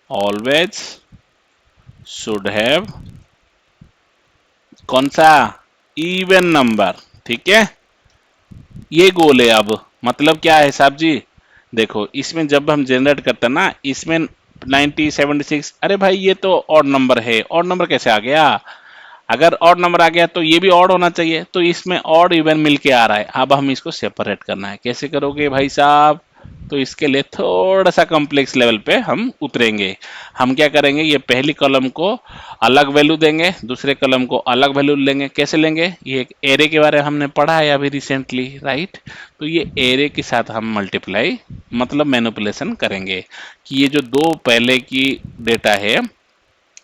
always should have कौन सा, इवन नंबर, ठीक है। ये गोल है। अब मतलब क्या है साहब जी, देखो इसमें जब हम जनरेट करते हैं ना, इसमें 90 76, अरे भाई ये तो ऑड नंबर है, ऑड नंबर कैसे आ गया, अगर ऑड नंबर आ गया तो ये भी ऑड होना चाहिए, तो इसमें ऑड इवन मिलके आ रहा है। अब हम इसको सेपरेट करना है, कैसे करोगे भाई साहब, तो इसके लिए थोड़ा सा कॉम्प्लेक्स लेवल पे हम उतरेंगे। हम क्या करेंगे, ये पहली कॉलम को अलग वैल्यू देंगे, दूसरे कॉलम को अलग वैल्यू लेंगे, कैसे लेंगे, ये एक एरे के बारे में हमने पढ़ा है अभी रिसेंटली, राइट। तो ये एरे के साथ हम मल्टीप्लाई मतलब मैनिपुलेशन करेंगे कि ये जो दो पहले की डेटा है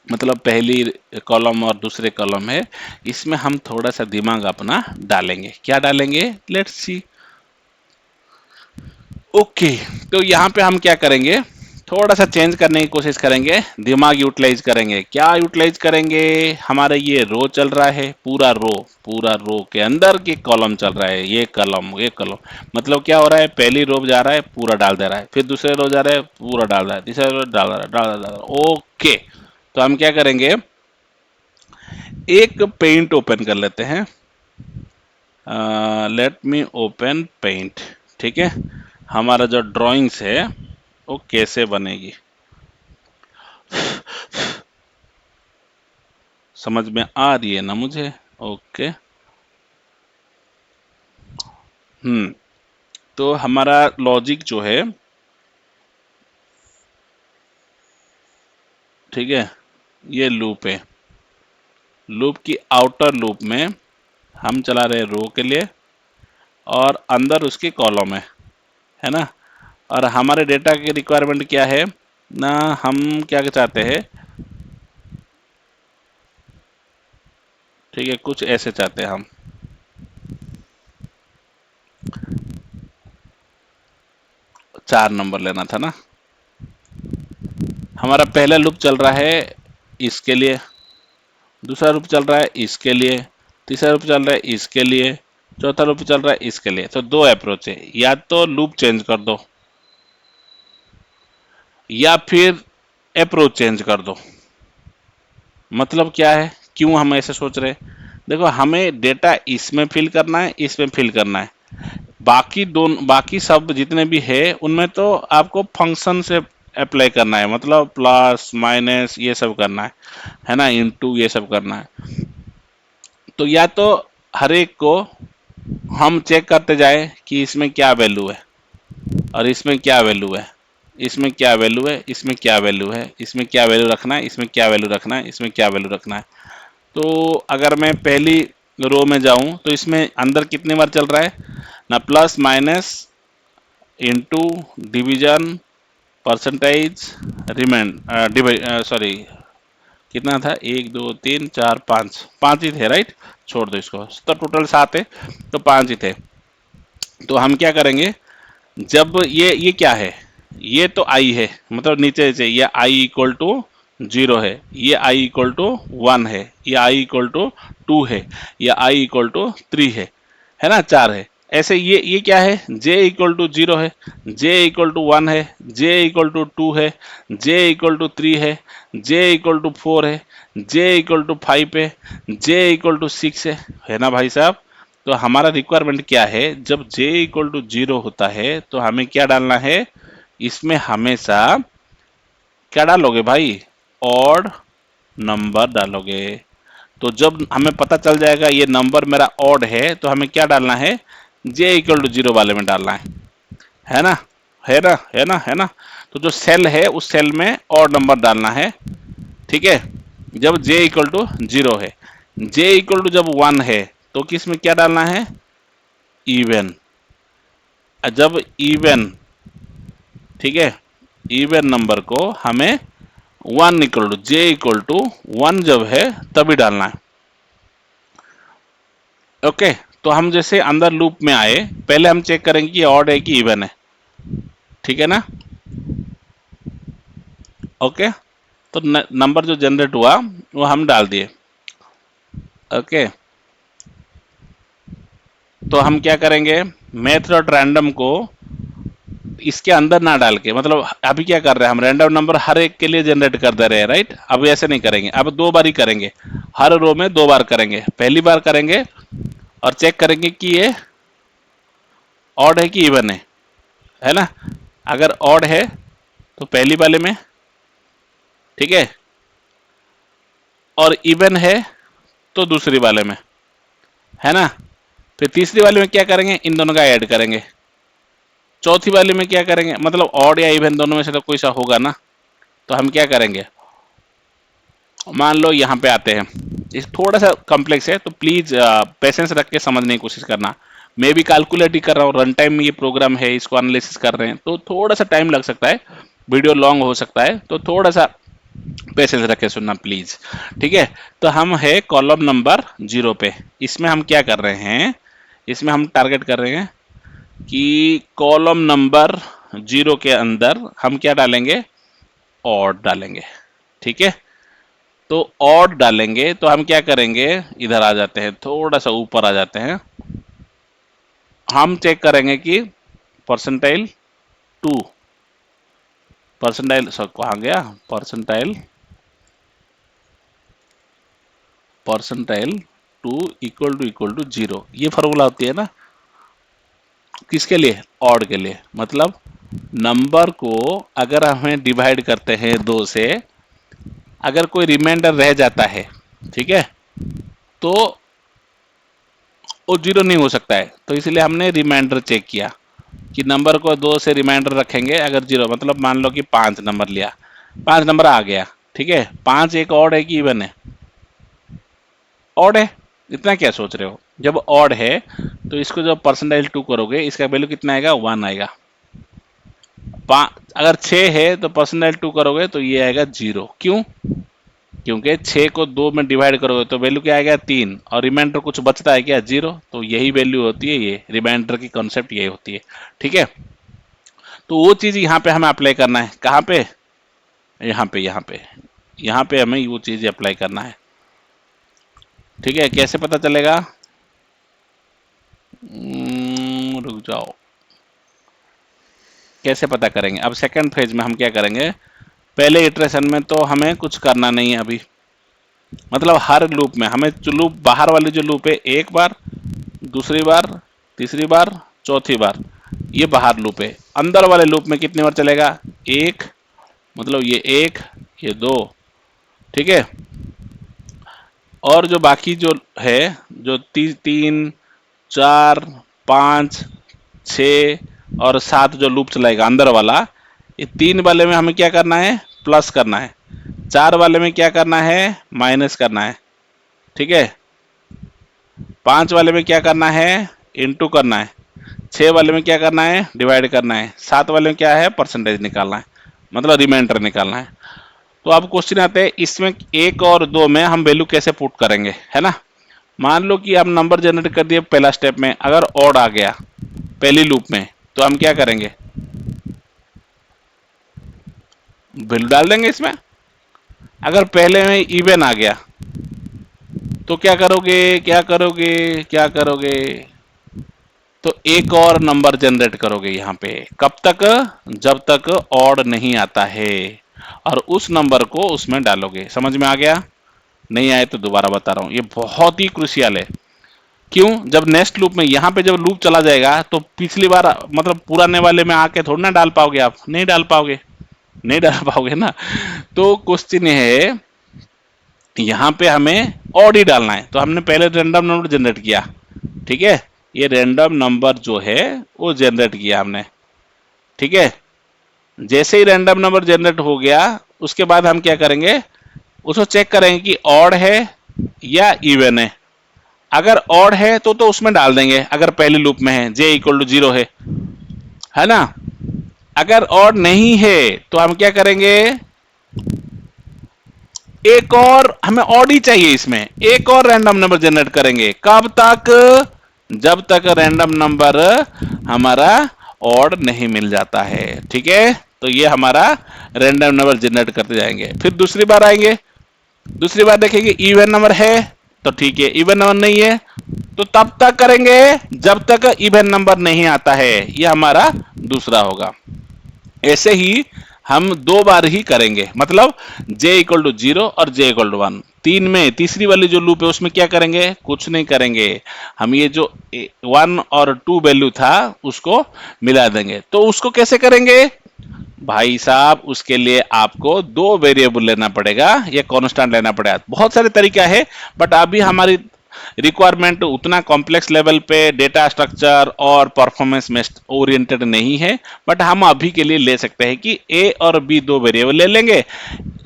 मतलब पहली कॉलम और दूसरे कॉलम है, इसमें हम थोड़ा सा दिमाग अपना डालेंगे। क्या डालेंगे? Let's see. ओके, तो यहाँ पे हम क्या करेंगे, थोड़ा सा चेंज करने की कोशिश करेंगे, दिमाग यूटिलाइज करेंगे। क्या यूटिलाइज करेंगे? हमारे ये रो चल रहा है, पूरा रो के अंदर की कॉलम चल रहा है, ये कॉलम मतलब क्या हो रहा है, पहली रो जा रहा है पूरा डाल दे रहा है, फिर दूसरे रो जा रहा है पूरा डाल रहा है, तीसरे रो डाल रहा है, डाल रहा है। ओके, तो हम क्या करेंगे, एक पेंट ओपन कर लेते हैं। Let me open paint. ठीक है, हमारा जो ड्राइंग्स है वो कैसे बनेगी समझ में आ रही है ना मुझे? ओके। तो हमारा लॉजिक जो है, ठीक है, ये लूप है। लूप की आउटर लूप में हम चला रहे रो के लिए और अंदर उसकी कॉलम है ना। और हमारे डेटा की रिक्वायरमेंट क्या है ना, हम क्या चाहते हैं, ठीक है, कुछ ऐसे चाहते हैं हम। 4 नंबर लेना था ना। हमारा पहला लूप चल रहा है इसके लिए, दूसरा लूप चल रहा है इसके लिए, तीसरा लूप चल रहा है इसके लिए, चौथा लूप चल रहा है इसके लिए। तो दो अप्रोच है, या तो लूप चेंज कर दो या फिर अप्रोच चेंज कर दो। मतलब क्या है, क्यों हम ऐसे सोच रहे हैं? देखो, हमें डेटा इसमें फिल करना है, इसमें फिल करना है। बाकी सब जितने भी है उनमें तो आपको फंक्शन से अप्लाई करना है, मतलब प्लस माइनस ये सब करना है ना, इनटू ये सब करना है। तो या तो हर एक को हम चेक करते जाए कि इसमें क्या वैल्यू है और इसमें क्या वैल्यू है, इसमें क्या वैल्यू है, इसमें क्या वैल्यू है, इसमें क्या वैल्यू रखना है, इसमें क्या वैल्यू रखना है, इसमें क्या वैल्यू रखना है। तो अगर मैं पहली रो में जाऊं तो इसमें अंदर कितने बार चल रहा है ना, plus minus into division percentage remind, sorry, कितना था, 1 2 3 4 5, 5 ही थे राइट। छोड़ दो इसको, तो टोटल 7 है, तो 5 ही थे। तो हम क्या करेंगे, जब ये क्या है, ये तो आई है, मतलब नीचे से ये आई इक्वल टू 0 है, ये आई इक्वल टू 1 है, ये आई इक्वल टू 2 है, ये आई इक्वल टू 3 है ना, 4 है। ऐसे ये क्या है, j इक्वल टू 0 है, j इक्वल टू 1 है, j इक्वल टू 2 है, j इक्वल टू 3 है, j इक्वल टू 4 है, j इक्वल टू 5 है, j इक्वल टू 6 है ना भाई साहब। तो हमारा रिक्वायरमेंट क्या है, जब j इक्वल टू 0 होता है तो हमें क्या डालना है, इसमें हमेशा क्या डालोगे भाई, ऑड नंबर डालोगे। तो जब हमें पता चल जाएगा ये नंबर मेरा ऑड है, तो हमें क्या डालना है, j इक्वल टू 0 वाले में डालना है ना, है ना, है ना, है ना। तो जो सेल है उस सेल में ऑड नंबर डालना है। ठीक है, जब j इक्वल टू 0 है, j इक्वल टू जब 1 है तो किस में क्या डालना है, इवन। जब इवन, ठीक है, इवन नंबर को हमें 1 equal to j equal to 1 जब है तभी डालना है। ओके, तो हम जैसे अंदर लूप में आए, पहले हम चेक करेंगे कि ऑड है कि इवन है, ठीक है ना। ओके, तो नंबर जो जनरेट हुआ वो हम डाल दिए। ओके, तो हम क्या करेंगे, मैथ डॉट रैंडम को इसके अंदर ना डाल के, मतलब अभी क्या कर रहे हैं हम, रैंडम नंबर हर एक के लिए जनरेट कर दे रहे हैं राइट। अब ऐसे नहीं करेंगे, अब 2 बार ही करेंगे, हर रो में 2 बार करेंगे। पहली बार करेंगे और चेक करेंगे कि ये ऑड है कि इवन है ना। अगर ऑड है तो पहली वाले में, ठीक है, और इवन है तो दूसरी वाले में, है ना। फिर तीसरी वाले में क्या करेंगे, इन दोनों का ऐड करेंगे। चौथी वाले में क्या करेंगे, मतलब ऑड या इवन दोनों में से तो कोई सा होगा ना। तो हम क्या करेंगे, मान लो यहाँ पे आते हैं, इस थोड़ा सा कॉम्प्लेक्स है तो प्लीज पेशेंस रख के समझने की कोशिश करना। मैं भी कैलकुलेट ही कर रहा हूँ, रन टाइम में ये प्रोग्राम है, इसको एनालिसिस कर रहे हैं, तो थोड़ा सा टाइम लग सकता है, वीडियो लॉन्ग हो सकता है, तो थोड़ा सा पेशेंस रखे सुनना प्लीज। ठीक है, तो हम है कॉलम नंबर 0 पे। इसमें हम क्या कर रहे हैं, इसमें हम टारगेट कर रहे हैं कि कॉलम नंबर 0 के अंदर हम क्या डालेंगे, ऑड डालेंगे। ठीक है, तो ऑड डालेंगे तो हम क्या करेंगे, इधर आ जाते हैं, थोड़ा सा ऊपर आ जाते हैं, हम चेक करेंगे कि परसेंटाइल 2, परसेंटाइल सर कहाँ गया, परसेंटाइल, परसेंटाइल 2 इक्वल टू 0, ये फॉर्मूला होती है ना किसके लिए, ऑड के लिए। मतलब नंबर को अगर हमें डिवाइड करते हैं 2 से, अगर कोई रिमाइंडर रह जाता है, ठीक है, तो वो 0 नहीं हो सकता है। तो इसलिए हमने रिमाइंडर चेक किया कि नंबर को 2 से रिमाइंडर रखेंगे, अगर 0 मतलब मान लो कि 5 नंबर लिया, 5 नंबर आ गया, ठीक है, 5 एक ऑड है कि इवन है, ऑड है, इतना क्या सोच रहे हो। जब ऑड है तो इसको जब परसेंटाइल 2 करोगे, इसका वैल्यू कितना आएगा, 1 आएगा। अगर 6 है तो परसेंटाइल 2 करोगे तो ये आएगा 0। क्यों, क्योंकि 6 को 2 में डिवाइड करोगे तो वैल्यू क्या आएगा, 3, और रिमाइंडर कुछ बचता है क्या, 0। तो यही वैल्यू होती है, ये रिमाइंडर की कॉन्सेप्ट ये होती है। ठीक है, तो वो चीज यहाँ पे हमें अप्लाई करना है, कहाँ पे, यहाँ पे, यहाँ पे, यहाँ पे हमें वो चीज अप्लाई करना है। ठीक है, कैसे पता चलेगा, रुक जाओ, कैसे पता करेंगे। अब सेकंड फेज में हम क्या करेंगे, पहले इटरेशन में तो हमें कुछ करना नहीं है अभी, मतलब हर लूप में हमें जो लूप बाहर वाली जो लूप है, एक बार, दूसरी बार, तीसरी बार, चौथी बार, ये बाहर लूप है। अंदर वाले लूप में कितनी बार चलेगा, एक, मतलब ये एक, ये दो, ठीक है, और जो बाकी जो है, जो 3, 4, 5, 6 और 7 जो लूप चलाएगा अंदर वाला, ये 3 वाले में हमें क्या करना है, प्लस करना है, 4 वाले में क्या करना है, माइनस करना है, ठीक है, 5 वाले में क्या करना है, इनटू करना है, 6 वाले में क्या करना है, डिवाइड करना है, 7 वाले में क्या है, परसेंटेज निकालना है, मतलब रिमाइंडर निकालना है। तो अब क्वेश्चन आते हैं इसमें 1 और 2 में हम वैल्यू कैसे पुट करेंगे, है ना। मान लो कि हम नंबर जनरेट कर दिए पहला स्टेप में, अगर ऑड आ गया पहली लूप में तो हम क्या करेंगे, वैल्यू डाल देंगे इसमें। अगर पहले में इवन आ गया तो क्या करोगे, क्या करोगे, क्या करोगे, तो एक और नंबर जनरेट करोगे यहाँ पे, कब तक, जब तक ऑड नहीं आता है, और उस नंबर को उसमें डालोगे। समझ में आ गया, नहीं आए तो दोबारा बता रहा हूं, ये बहुत ही क्रूशियल है। क्यों, जब नेक्स्ट लूप में यहाँ पे जब लूप चला जाएगा तो पिछली बार मतलब पुराने वाले में आके थोड़ी ना डाल पाओगे, आप नहीं डाल पाओगे, नहीं डाल पाओगे ना। तो क्वेश्चन है यहाँ पे हमें ऑड ही डालना है, तो हमने पहले रैंडम नंबर जनरेट किया, ठीक है, ये रैंडम नंबर जो है वो जनरेट किया हमने, ठीक है। जैसे ही रैंडम नंबर जनरेट हो गया उसके बाद हम क्या करेंगे, उसको चेक करेंगे कि ऑड है या इवन है। अगर ऑड है तो उसमें डाल देंगे, अगर पहले लूप में है, जे इक्वल टू 0 है ना। अगर ऑड नहीं है तो हम क्या करेंगे, एक और हमें ऑड ही चाहिए, इसमें एक और रैंडम नंबर जनरेट करेंगे, कब तक, जब तक रैंडम नंबर हमारा ऑड नहीं मिल जाता है, ठीक है। तो ये हमारा रैंडम नंबर जनरेट करते जाएंगे, फिर दूसरी बार आएंगे, दूसरी बार देखेंगे इवन नंबर है तो ठीक है, इवन नंबर नहीं है तो तब तक करेंगे जब तक इवन नंबर नहीं आता है, ये हमारा दूसरा होगा। ऐसे ही हम 2 बार ही करेंगे, मतलब j इक्वल टू 0 और j इक्वल टू 1, 3 में तीसरी वाली जो लूप है उसमें क्या करेंगे, कुछ नहीं करेंगे, हम ये जो 1 और 2 वैल्यू था उसको मिला देंगे। तो उसको कैसे करेंगे भाई साहब, उसके लिए आपको 2 वेरिएबल लेना पड़ेगा या कांस्टेंट लेना पड़ेगा। बहुत सारे तरीका है, बट अभी हमारी रिक्वायरमेंट उतना कॉम्प्लेक्स लेवल पे डेटा स्ट्रक्चर और परफॉर्मेंस में ओरिएंटेड नहीं है, बट हम अभी के लिए ले सकते हैं कि ए और बी 2 वेरिएबल ले लेंगे।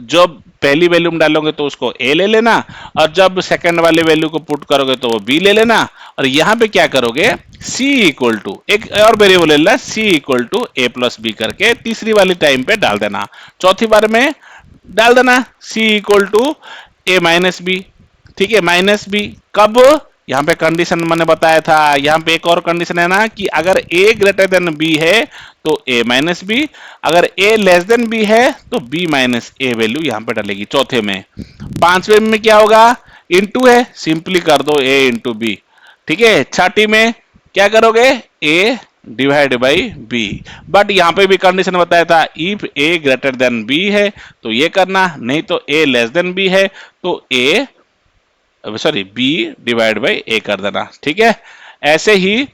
जब पहली वैल्यू में डालोगे तो उसको ए ले लेना, और जब सेकंड वाले वैल्यू को पुट करोगे तो वो बी ले लेना, और यहां पे क्या करोगे, सी इक्वल टू एक और वेरिएबल ले लेना, C equal to A plus B करके तीसरी वाली टाइम पे डाल देना। चौथी बार में डाल देना C equal to A minus B. ठीक है, माइनस बी कब, यहाँ पे कंडीशन मैंने बताया था, यहाँ पे एक और कंडीशन है ना कि अगर ए ग्रेटर देन बी है तो ए माइनस बी, अगर ए लेस देन बी है तो बी माइनस ए वैल्यू यहाँ पे डालेगी चौथे में। पांचवे में क्या होगा, इंटू है, सिंपली कर दो ए इंटू बी। ठीक है, छठी में क्या करोगे, A divide by B. But यहां पे भी कंडीशन बताया था, if A greater than B है तो ये करना, नहीं तो ए लेस देन बी है तो ए सॉरी बी डिवाइड बाई ए कर देना। ठीक है, ऐसे ही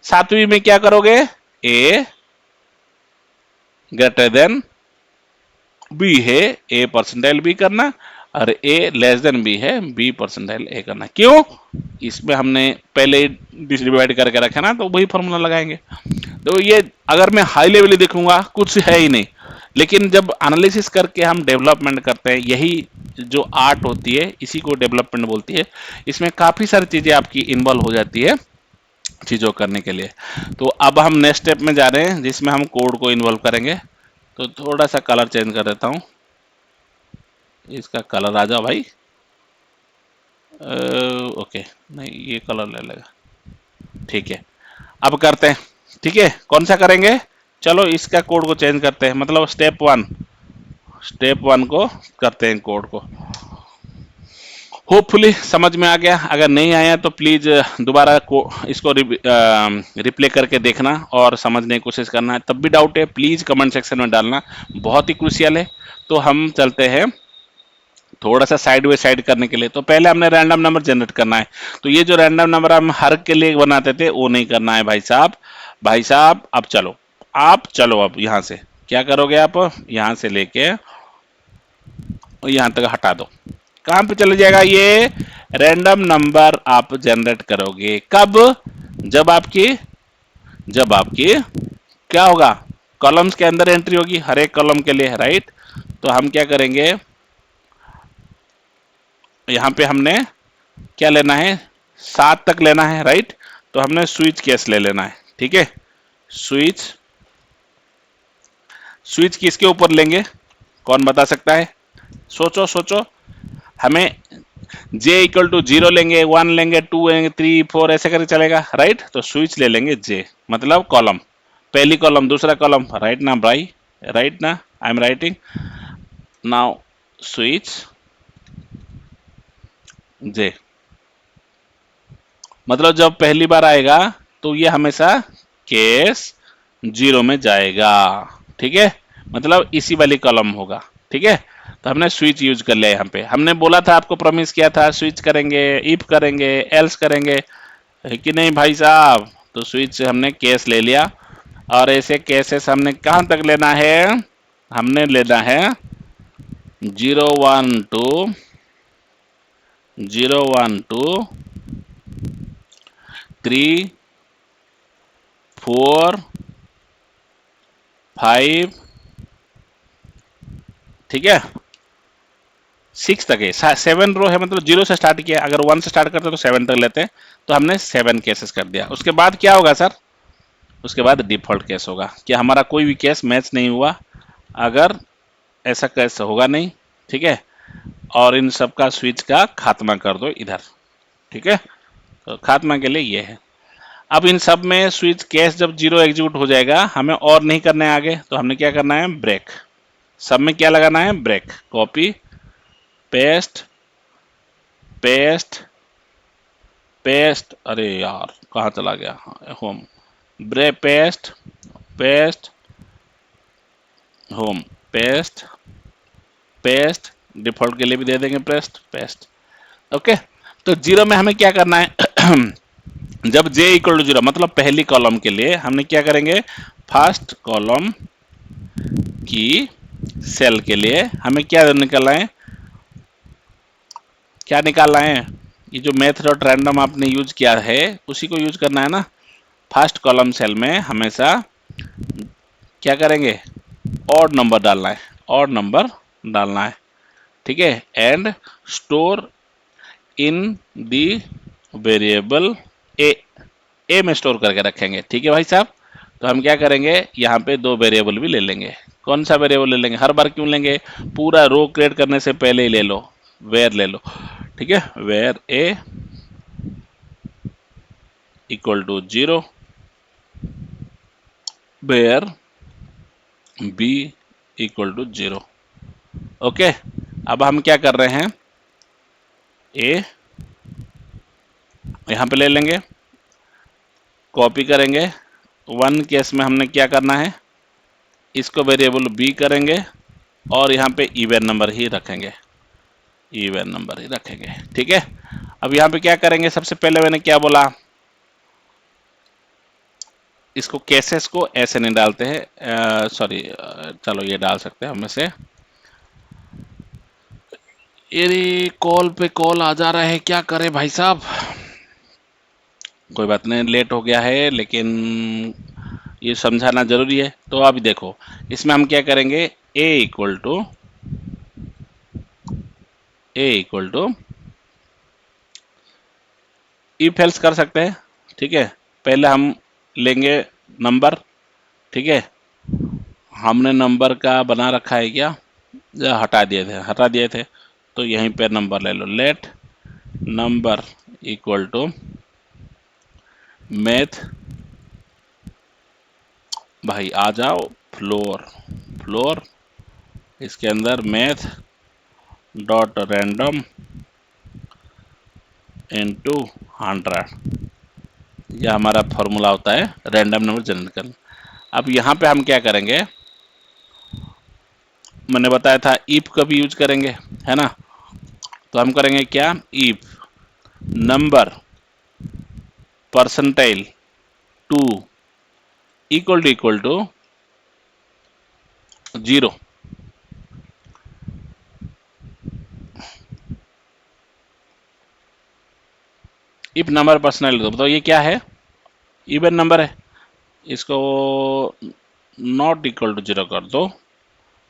सातवीं में क्या करोगे, ए ग्रेटर देन बी है, ए परसेंटाइल बी करना, और ए लेस देन बी है, बी परसेंटाइल ए करना। क्यों, इसमें हमने पहले ही डिवाइड करके रखा ना, तो वही फॉर्मूला लगाएंगे। तो ये अगर मैं हाई लेवल देखूंगा कुछ है ही नहीं, लेकिन जब एनालिसिस करके हम डेवलपमेंट करते हैं, यही जो आर्ट होती है इसी को डेवलपमेंट बोलती है। इसमें काफी सारी चीजें आपकी इन्वॉल्व हो जाती है चीजों करने के लिए। तो अब हम नेक्स्ट स्टेप में जा रहे हैं जिसमें हम कोड को इन्वॉल्व करेंगे। तो थोड़ा सा कलर चेंज कर देता हूं, इसका कलर आ जाओ भाई। ओके, नहीं ये कलर ले लेगा। ठीक है, अब करते हैं। ठीक है, कौन सा करेंगे, चलो इसका कोड को चेंज करते हैं, मतलब स्टेप वन को करते हैं कोड को। होपफुली समझ में आ गया, अगर नहीं आया तो प्लीज दोबारा इसको रिप्ले करके देखना और समझने की कोशिश करना। तब भी डाउट है प्लीज कमेंट सेक्शन में डालना, बहुत ही क्रूशियल है। तो हम चलते हैं थोड़ा सा साइड बाई साइड करने के लिए। तो पहले हमने रैंडम नंबर जनरेट करना है। तो ये जो रैंडम नंबर हम हर के लिए बनाते थे वो नहीं करना है भाई साहब। भाई साहब अब चलो, आप चलो, अब यहां से क्या करोगे, आप यहां से लेके यहां तक हटा दो। कहां पे चले जाएगा ये, रैंडम नंबर आप जनरेट करोगे कब, जब आपकी क्या होगा, कॉलम्स के अंदर एंट्री होगी हर एक कॉलम के लिए, राइट। तो हम क्या करेंगे, यहां पे हमने क्या लेना है, 7 तक लेना है, राइट। तो हमने स्विच केस ले लेना है। ठीक है, स्विच स्विच किसके ऊपर लेंगे, कौन बता सकता है, सोचो सोचो। हमें j इक्वल टू 0 लेंगे, 1 लेंगे, 2 लेंगे, 3 4 ऐसे करके चलेगा, राइट। तो स्विच ले लेंगे j, मतलब कॉलम, पहली कॉलम दूसरा कॉलम, राइट ना भाई, राइट ना, I am writing now switch j, मतलब जब पहली बार आएगा तो ये हमेशा केस 0 में जाएगा। ठीक है, मतलब इसी वाली कॉलम होगा। ठीक है, तो हमने स्विच यूज कर लिया। यहाँ पे हमने बोला था, आपको प्रॉमिस किया था स्विच करेंगे, इफ करेंगे, एल्स करेंगे, है कि नहीं भाई साहब। तो स्विच से हमने केस ले लिया, और ऐसे केसेस हमने कहां तक लेना है, हमने लेना है 0 1 2 3 4 5, ठीक है 6 तक है, 7 रो है, मतलब 0 से स्टार्ट किया, अगर 1 से स्टार्ट करते तो 7 तक लेते हैं। तो हमने 7 केसेस कर दिया। उसके बाद क्या होगा सर, उसके बाद डिफॉल्ट केस होगा कि हमारा कोई भी केस मैच नहीं हुआ, अगर ऐसा केस होगा नहीं। ठीक है, और इन सब का स्विच का खात्मा कर दो इधर। ठीक है, तो खात्मा के लिए ये है। अब इन सब में स्विच केस जब 0 एग्जीक्यूट हो जाएगा, हमें और नहीं करना है आगे, तो हमने क्या करना है, ब्रेक। सब में क्या लगाना है, break, copy paste paste paste, अरे यार कहाँ चला गया, home, break paste paste home, paste paste, default के लिए भी दे देंगे पेस्ट पेस्ट। ओके, तो 0 में हमें क्या करना है जब j इक्वल टू 0, मतलब पहली कॉलम के लिए हमने क्या करेंगे, फर्स्ट कॉलम की सेल के लिए हमें क्या निकालना है, क्या निकालना है, ये जो मेथड डॉट रैंडम आपने यूज किया है उसी को यूज करना है ना। फर्स्ट कॉलम सेल में हमेशा क्या करेंगे, ऑड नंबर डालना है, ऑड नंबर डालना है। ठीक है, and store in the variable A में स्टोर करके रखेंगे। ठीक है भाई साहब, तो हम क्या करेंगे, यहाँ पे 2 वेरिएबल भी ले लेंगे, कौन सा वेरिएबल ले लेंगे? हर बार क्यों लेंगे? पूरा रो क्रिएट करने से पहले ही ले लो, वेयर ले लो। ठीक है, where A equal to 0, where B equal to 0। Okay, अब हम क्या कर रहे हैं, ए यहां पे ले लेंगे, कॉपी करेंगे। 1 केस में हमने क्या करना है, इसको वेरिएबल बी करेंगे और यहाँ पे इवन नंबर ही रखेंगे, इवन नंबर ही रखेंगे। ठीक है, अब यहाँ पे क्या करेंगे, सबसे पहले मैंने क्या बोला, इसको केसेस को ऐसे नहीं डालते हैं, सॉरी, चलो ये डाल सकते हैं हम में से। ये कॉल पे कॉल आ जा रहा है, क्या करें भाई साहब? कोई बात नहीं, लेट हो गया है, लेकिन ये समझाना जरूरी है। तो अभी देखो, इसमें हम क्या करेंगे, ए इक्वल टू इफ एल्स कर सकते हैं। ठीक है, पहले हम लेंगे नंबर। ठीक है, हमने नंबर का बना रखा है क्या, या हटा दिए थे, तो यहीं पे नंबर ले लो। Let number equal to math, भाई आ जाओ, फ्लोर, फ्लोर इसके अंदर मैथ डॉट रैंडम इनटू 100, यह हमारा फॉर्मूला होता है रैंडम नंबर जनरेट करना। अब यहाँ पे हम क्या करेंगे, मैंने बताया था इफ का भी यूज करेंगे, है ना? तो हम करेंगे क्या, if number percentile 2 equal to 0। If number percentile, तो ये क्या है, इवन नंबर है, इसको नॉट इक्वल टू 0 कर दो,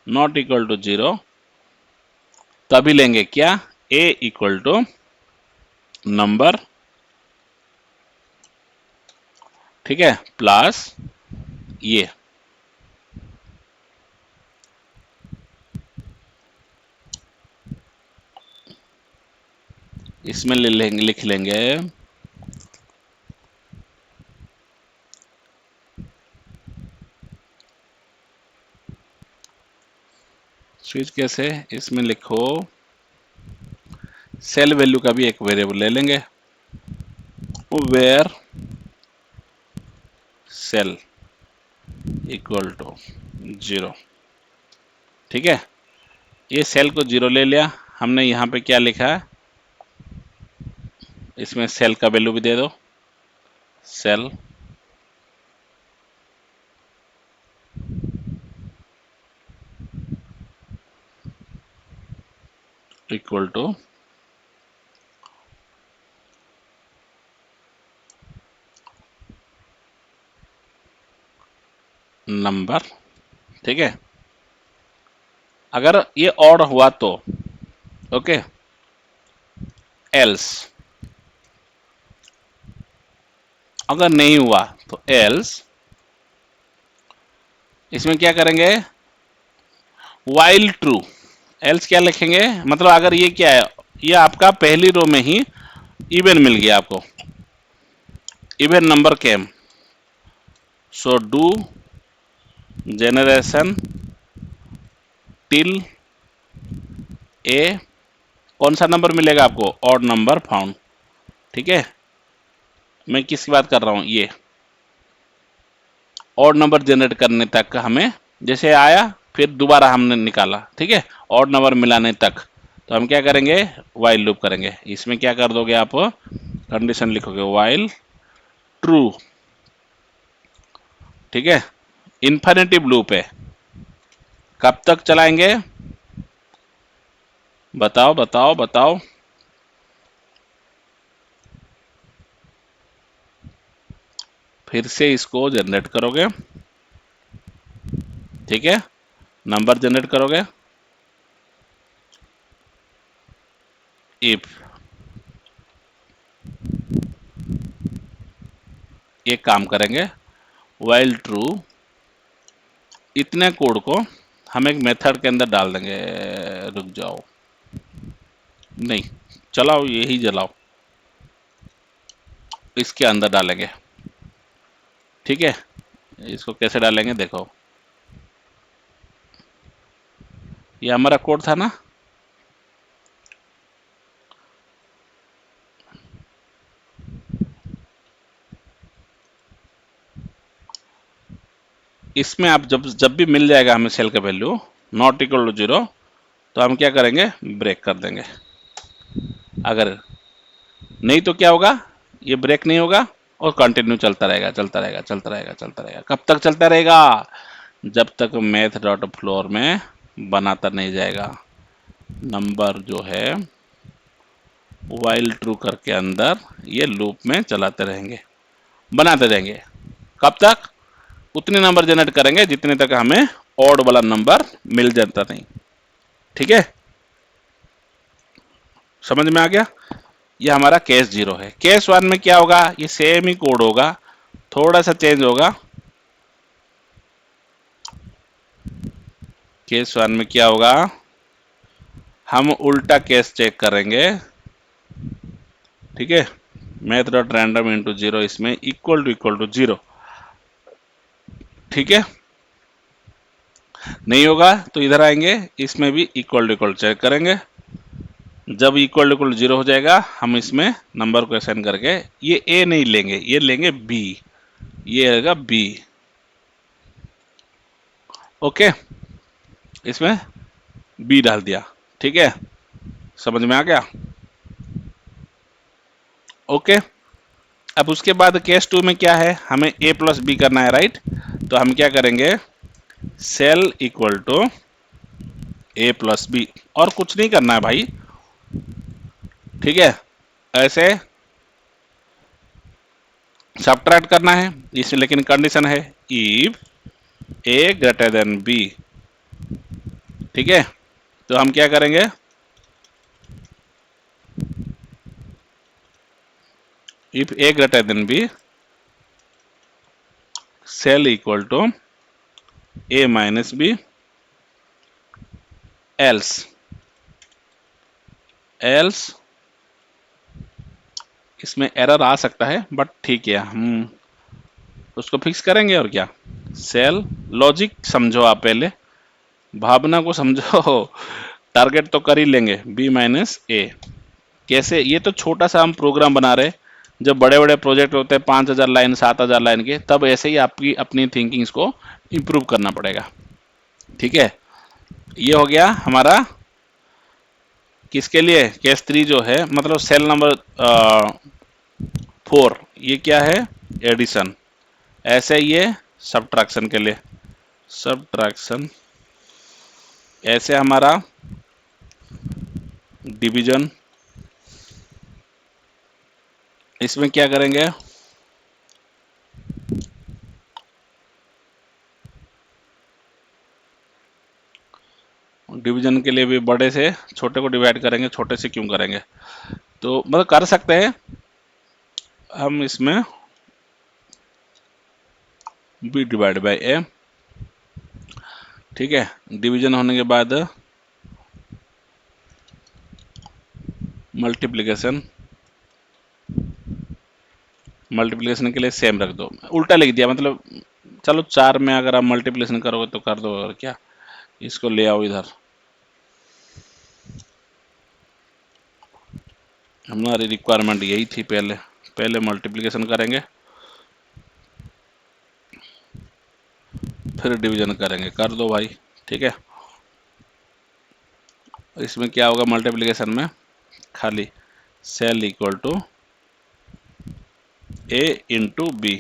नॉट इक्वल टू 0, तभी लेंगे क्या, ए इक्वल टू नंबर, ठीक है, प्लस ये, इसमें ले लेंगे, लिख लेंगे स्विच कैसे, इसमें लिखो सेल वैल्यू का भी एक वेरिएबल ले लेंगे, वेयर सेल इक्वल टू 0। ठीक है, ये सेल को 0 ले लिया हमने, यहाँ पे क्या लिखा है, इसमें सेल का वैल्यू भी दे दो, सेल इक्वल टू नंबर। ठीक है, अगर ये ऑड हुआ तो ओके, एल्स, अगर नहीं हुआ तो एल्स, इसमें क्या करेंगे, वाइल ट्रू। एल्स क्या लिखेंगे, मतलब अगर ये क्या है, ये आपका पहली रो में ही इवन मिल गया आपको, even number came, so do generation till a, कौन सा नंबर मिलेगा आपको, ऑड नंबर फाउंड। ठीक है, मैं किसकी बात कर रहा हूं, ये ऑड नंबर जनरेट करने तक हमें, जैसे आया फिर दोबारा हमने निकाला, ठीक है, ऑड नंबर मिलाने तक, तो हम क्या करेंगे, वाइल लूप करेंगे। इसमें क्या कर दोगे आप, कंडीशन लिखोगे वाइल ट्रू। ठीक है, इन्फिनिटिव लूप है, कब तक चलाएंगे, बताओ बताओ बताओ, फिर से इसको जनरेट करोगे, ठीक है, नंबर जनरेट करोगे, इफ ये काम करेंगे, वाइल ट्रू, इतने कोड को हम एक मेथड के अंदर डाल देंगे। रुक जाओ, नहीं, चलाओ यही जलाओ, इसके अंदर डालेंगे। ठीक है, इसको कैसे डालेंगे देखो, ये हमारा कोड था ना, इसमें आप जब जब भी मिल जाएगा हमें सेल का वैल्यू नॉट इक्वल टू 0, तो हम क्या करेंगे, ब्रेक कर देंगे। अगर नहीं तो क्या होगा, ये ब्रेक नहीं होगा और कंटिन्यू चलता रहेगा, चलता रहेगा, चलता रहेगा, चलता रहेगा। कब तक चलता रहेगा, जब तक मैथ डॉट फ्लोर में बनाता नहीं जाएगा नंबर जो है वाइल ट्रू करके अंदर ये लूप में चलाते रहेंगे, बनाते रहेंगे। कब तक, उतने नंबर जनरेट करेंगे जितने तक हमें ऑड वाला नंबर मिल जाता नहीं। ठीक है, समझ में आ गया। ये हमारा केस 0 है। केस 1 में क्या होगा, ये सेम ही कोड होगा, थोड़ा सा चेंज होगा। केस 1 में क्या होगा, हम उल्टा केस चेक करेंगे। ठीक है, मैथ डॉट रैंडम इंटू 0 इसमें इक्वल टू 0। ठीक है, नहीं होगा तो इधर आएंगे, इसमें भी इक्वल टू चेक करेंगे। जब इक्वल टू 0 हो जाएगा हम इसमें नंबर को असाइन करके, ये ए नहीं लेंगे, ये लेंगे बी, ये आएगा बी। ओके, इसमें बी डाल दिया। ठीक है, समझ में आ गया। ओके, अब उसके बाद केस 2 में क्या है, हमें ए प्लस बी करना है, राइट। तो हम क्या करेंगे, cell equal to A plus B, और कुछ नहीं करना है भाई। ठीक है, ऐसे सब्ट्रैक्ट करना है इसमें, लेकिन कंडीशन है if A greater than B. ठीक है, तो हम क्या करेंगे, if A greater than B, cell equal to A minus B, else else इसमें एरर आ सकता है बट ठीक है, हम उसको फिक्स करेंगे। और क्या, सेल लॉजिक समझो, आप पहले भावना को समझो, टारगेट तो कर ही लेंगे, बी माइनस ए। कैसे, ये तो छोटा सा हम प्रोग्राम बना रहे, जब बड़े बड़े प्रोजेक्ट होते हैं 5,000 लाइन 7,000 लाइन के, तब ऐसे ही आपकी अपनी थिंकिंग्स को इम्प्रूव करना पड़ेगा। ठीक है, ये हो गया हमारा किसके लिए, केस 3 जो है, मतलब सेल नंबर 4, ये क्या है, एडिशन। ऐसे ये सब्ट्रैक्शन के लिए, सब्ट्रैक्शन। ऐसे हमारा डिवीजन, इसमें क्या करेंगे, डिवीजन के लिए भी बड़े से छोटे को डिवाइड करेंगे, छोटे से क्यों करेंगे, तो मतलब कर सकते हैं हम इसमें बी डिवाइड बाई ए। ठीक है, डिवीजन होने के बाद मल्टीप्लिकेशन, मल्टीप्लिकेशन के लिए सेम रख दो, उल्टा लिख दिया, मतलब चलो 4 में अगर आप मल्टीप्लिकेशन करोगे तो कर दो, और क्या, इसको ले आओ इधर। हमारी रिक्वायरमेंट यही थी, पहले पहले मल्टीप्लिकेशन करेंगे फिर डिवीजन करेंगे, कर दो भाई। ठीक है, इसमें क्या होगा, मल्टीप्लिकेशन में खाली cell equal to A into B.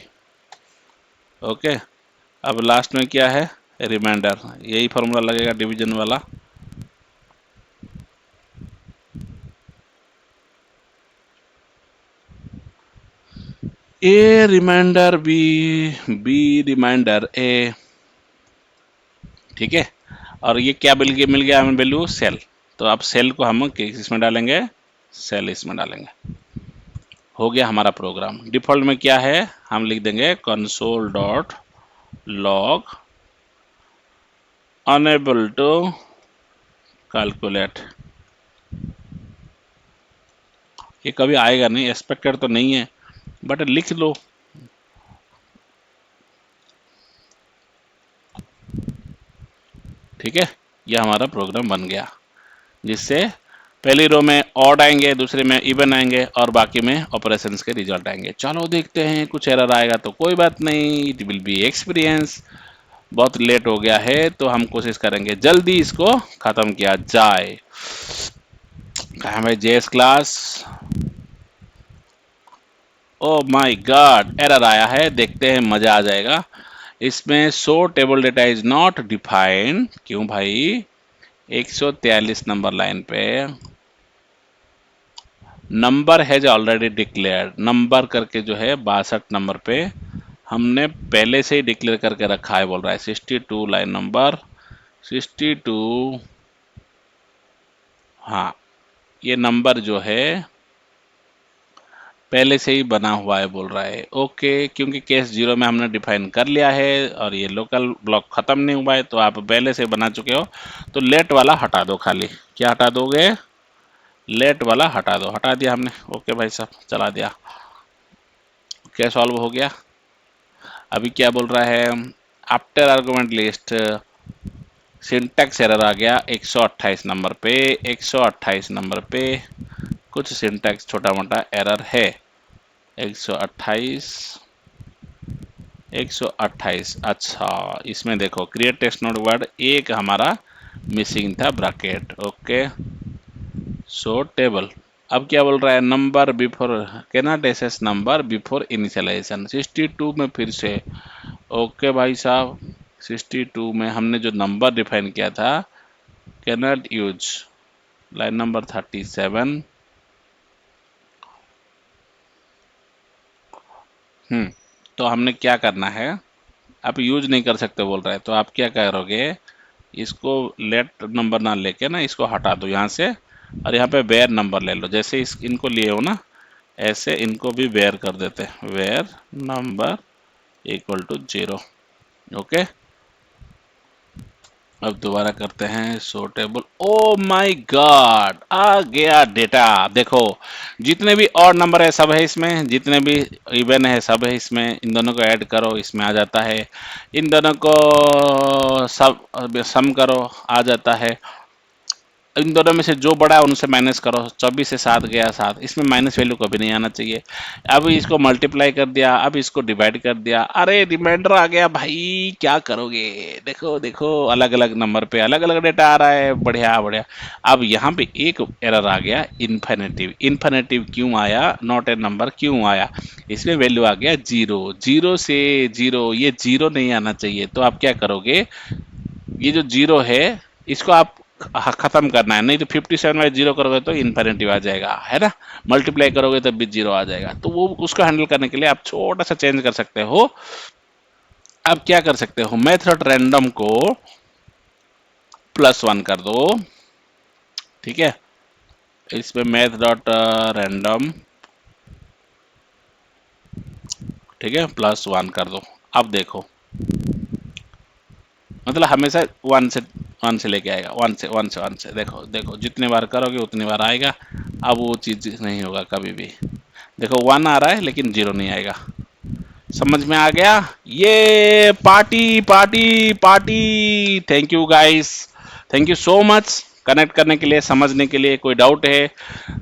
Okay, अब लास्ट में क्या है, रिमाइंडर, यही फॉर्मूला लगेगा डिवीजन वाला। A remainder B, B remainder A. ठीक है, और ये क्या मिल गया हमें वैल्यू, सेल। तो अब सेल को हम इसमें डालेंगे, सेल इसमें डालेंगे। हो गया हमारा प्रोग्राम। डिफॉल्ट में क्या है, हम लिख देंगे console dot log unable to calculate, ये कभी आएगा नहीं, एक्सपेक्टेड तो नहीं है, बट लिख लो। ठीक है, ये हमारा प्रोग्राम बन गया, जिससे पहली रो में ऑड आएंगे, दूसरे में इवन आएंगे, और बाकी में ऑपरेशंस के रिजल्ट आएंगे। चलो देखते हैं, कुछ एरर आएगा तो कोई बात नहीं, इट विल बी एक्सपीरियंस। बहुत लेट हो गया है तो हम कोशिश करेंगे जल्दी इसको खत्म किया जाए। कहाँ है भाई JS class? O my God, error आया है, देखते हैं, मजा आ जाएगा इसमें। Show table data is not defined, क्यों भाई? 143 नंबर लाइन पे number has already declared, number करके जो है 62 नंबर पे हमने पहले से ही डिक्लेयर करके रखा है, बोल रहा है 62 लाइन नंबर 62। हाँ, ये नंबर जो है पहले से ही बना हुआ है, बोल रहा है। ओके, क्योंकि केस जीरो में हमने डिफाइन कर लिया है और ये लोकल ब्लॉक खत्म नहीं हुआ है, तो आप पहले से बना चुके हो, तो लेट वाला हटा दो खाली। क्या हटा दोगे? लेट वाला हटा दो। हटा दिया हमने। ओके भाई साहब, चला दिया। क्या सॉल्व हो गया? अभी क्या बोल रहा है? After argument list syntax error आ गया 128 नंबर पे। 128 नंबर पे कुछ सिंटैक्स छोटा मोटा एरर है। 128 128। अच्छा, इसमें देखो क्रिएट टेक्स्ट नोड वर्ड एक हमारा मिसिंग था, ब्रैकेट। ओके, सो टेबल। अब क्या बोल रहा है? Number before cannot access number before initialisation 62 में फिर से। ओके भाई साहब, 62 में हमने जो नंबर डिफाइन किया था, कैनॉट यूज लाइन नंबर 37। तो हमने क्या करना है? आप यूज नहीं कर सकते बोल रहा है, तो आप क्या करोगे? इसको लेट नंबर ना लेके ना, इसको हटा दो यहाँ से, और यहाँ पे वेयर नंबर ले लो। जैसे इनको लिए हो ना, ऐसे इनको भी वेयर कर देते हैं, where number equal to 0। Okay, अब दोबारा करते हैं show table. Oh my God, आ गया डेटा। देखो, जितने भी और नंबर है सब है इसमें, जितने भी इवन है सब है इसमें। इन दोनों को ऐड करो, इसमें आ जाता है। इन दोनों को सब सम करो, आ जाता है। इन दोनों में से जो बड़ा है उनसे माइनस करो। 24 से 7 गया 7, इसमें माइनस वैल्यू कभी नहीं आना चाहिए। अब इसको मल्टीप्लाई कर दिया, अब इसको डिवाइड कर दिया, अरे रिमाइंडर आ गया भाई, क्या करोगे? देखो देखो, अलग अलग नंबर पे अलग अलग डेटा आ रहा है, बढ़िया बढ़िया। अब यहाँ पे एक एरर आ गया, इन्फिनेटिव। इन्फिनेटिव क्यों आया? नॉट ए नंबर क्यों आया? इसमें वैल्यू आ गया 0। 0 से 0, ये 0 नहीं आना चाहिए। तो आप क्या करोगे? ये जो 0 है, इसको आप खत्म करना है, नहीं तो 57 बाई 0 करोगे तो इन्फिनिटिव आ जाएगा, है ना। मल्टीप्लाई करोगे तब भी 0 आ जाएगा। तो वो उसको हैंडल करने के लिए आप छोटा सा चेंज कर सकते हो। आप क्या कर सकते हो? मेथड रैंडम को +1 कर दो। ठीक है, इसमें मैथ डॉट रैंडम, ठीक है, +1 कर दो। अब देखो, मतलब हमेशा 1 से लेके आएगा, 1 से देखो देखो, जितने बार करोगे उतनी बार आएगा। अब वो चीज़ नहीं होगा कभी भी। देखो 1 आ रहा है लेकिन 0 नहीं आएगा। समझ में आ गया? ये party party party. Thank you guys, thank you so much connect करने के लिए, समझने के लिए। कोई डाउट है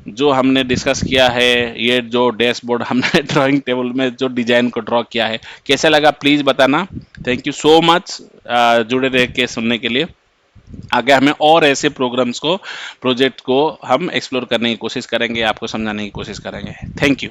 जो हमने डिस्कस किया है, ये जो डैशबोर्ड हमने ड्राइंग टेबल में जो डिजाइन को ड्रॉ किया है, कैसा लगा प्लीज बताना। थैंक यू सो मच जुड़े रह के सुनने के लिए। आगे हमें और ऐसे प्रोग्राम्स को, प्रोजेक्ट को हम एक्सप्लोर करने की कोशिश करेंगे, आपको समझाने की कोशिश करेंगे। Thank you.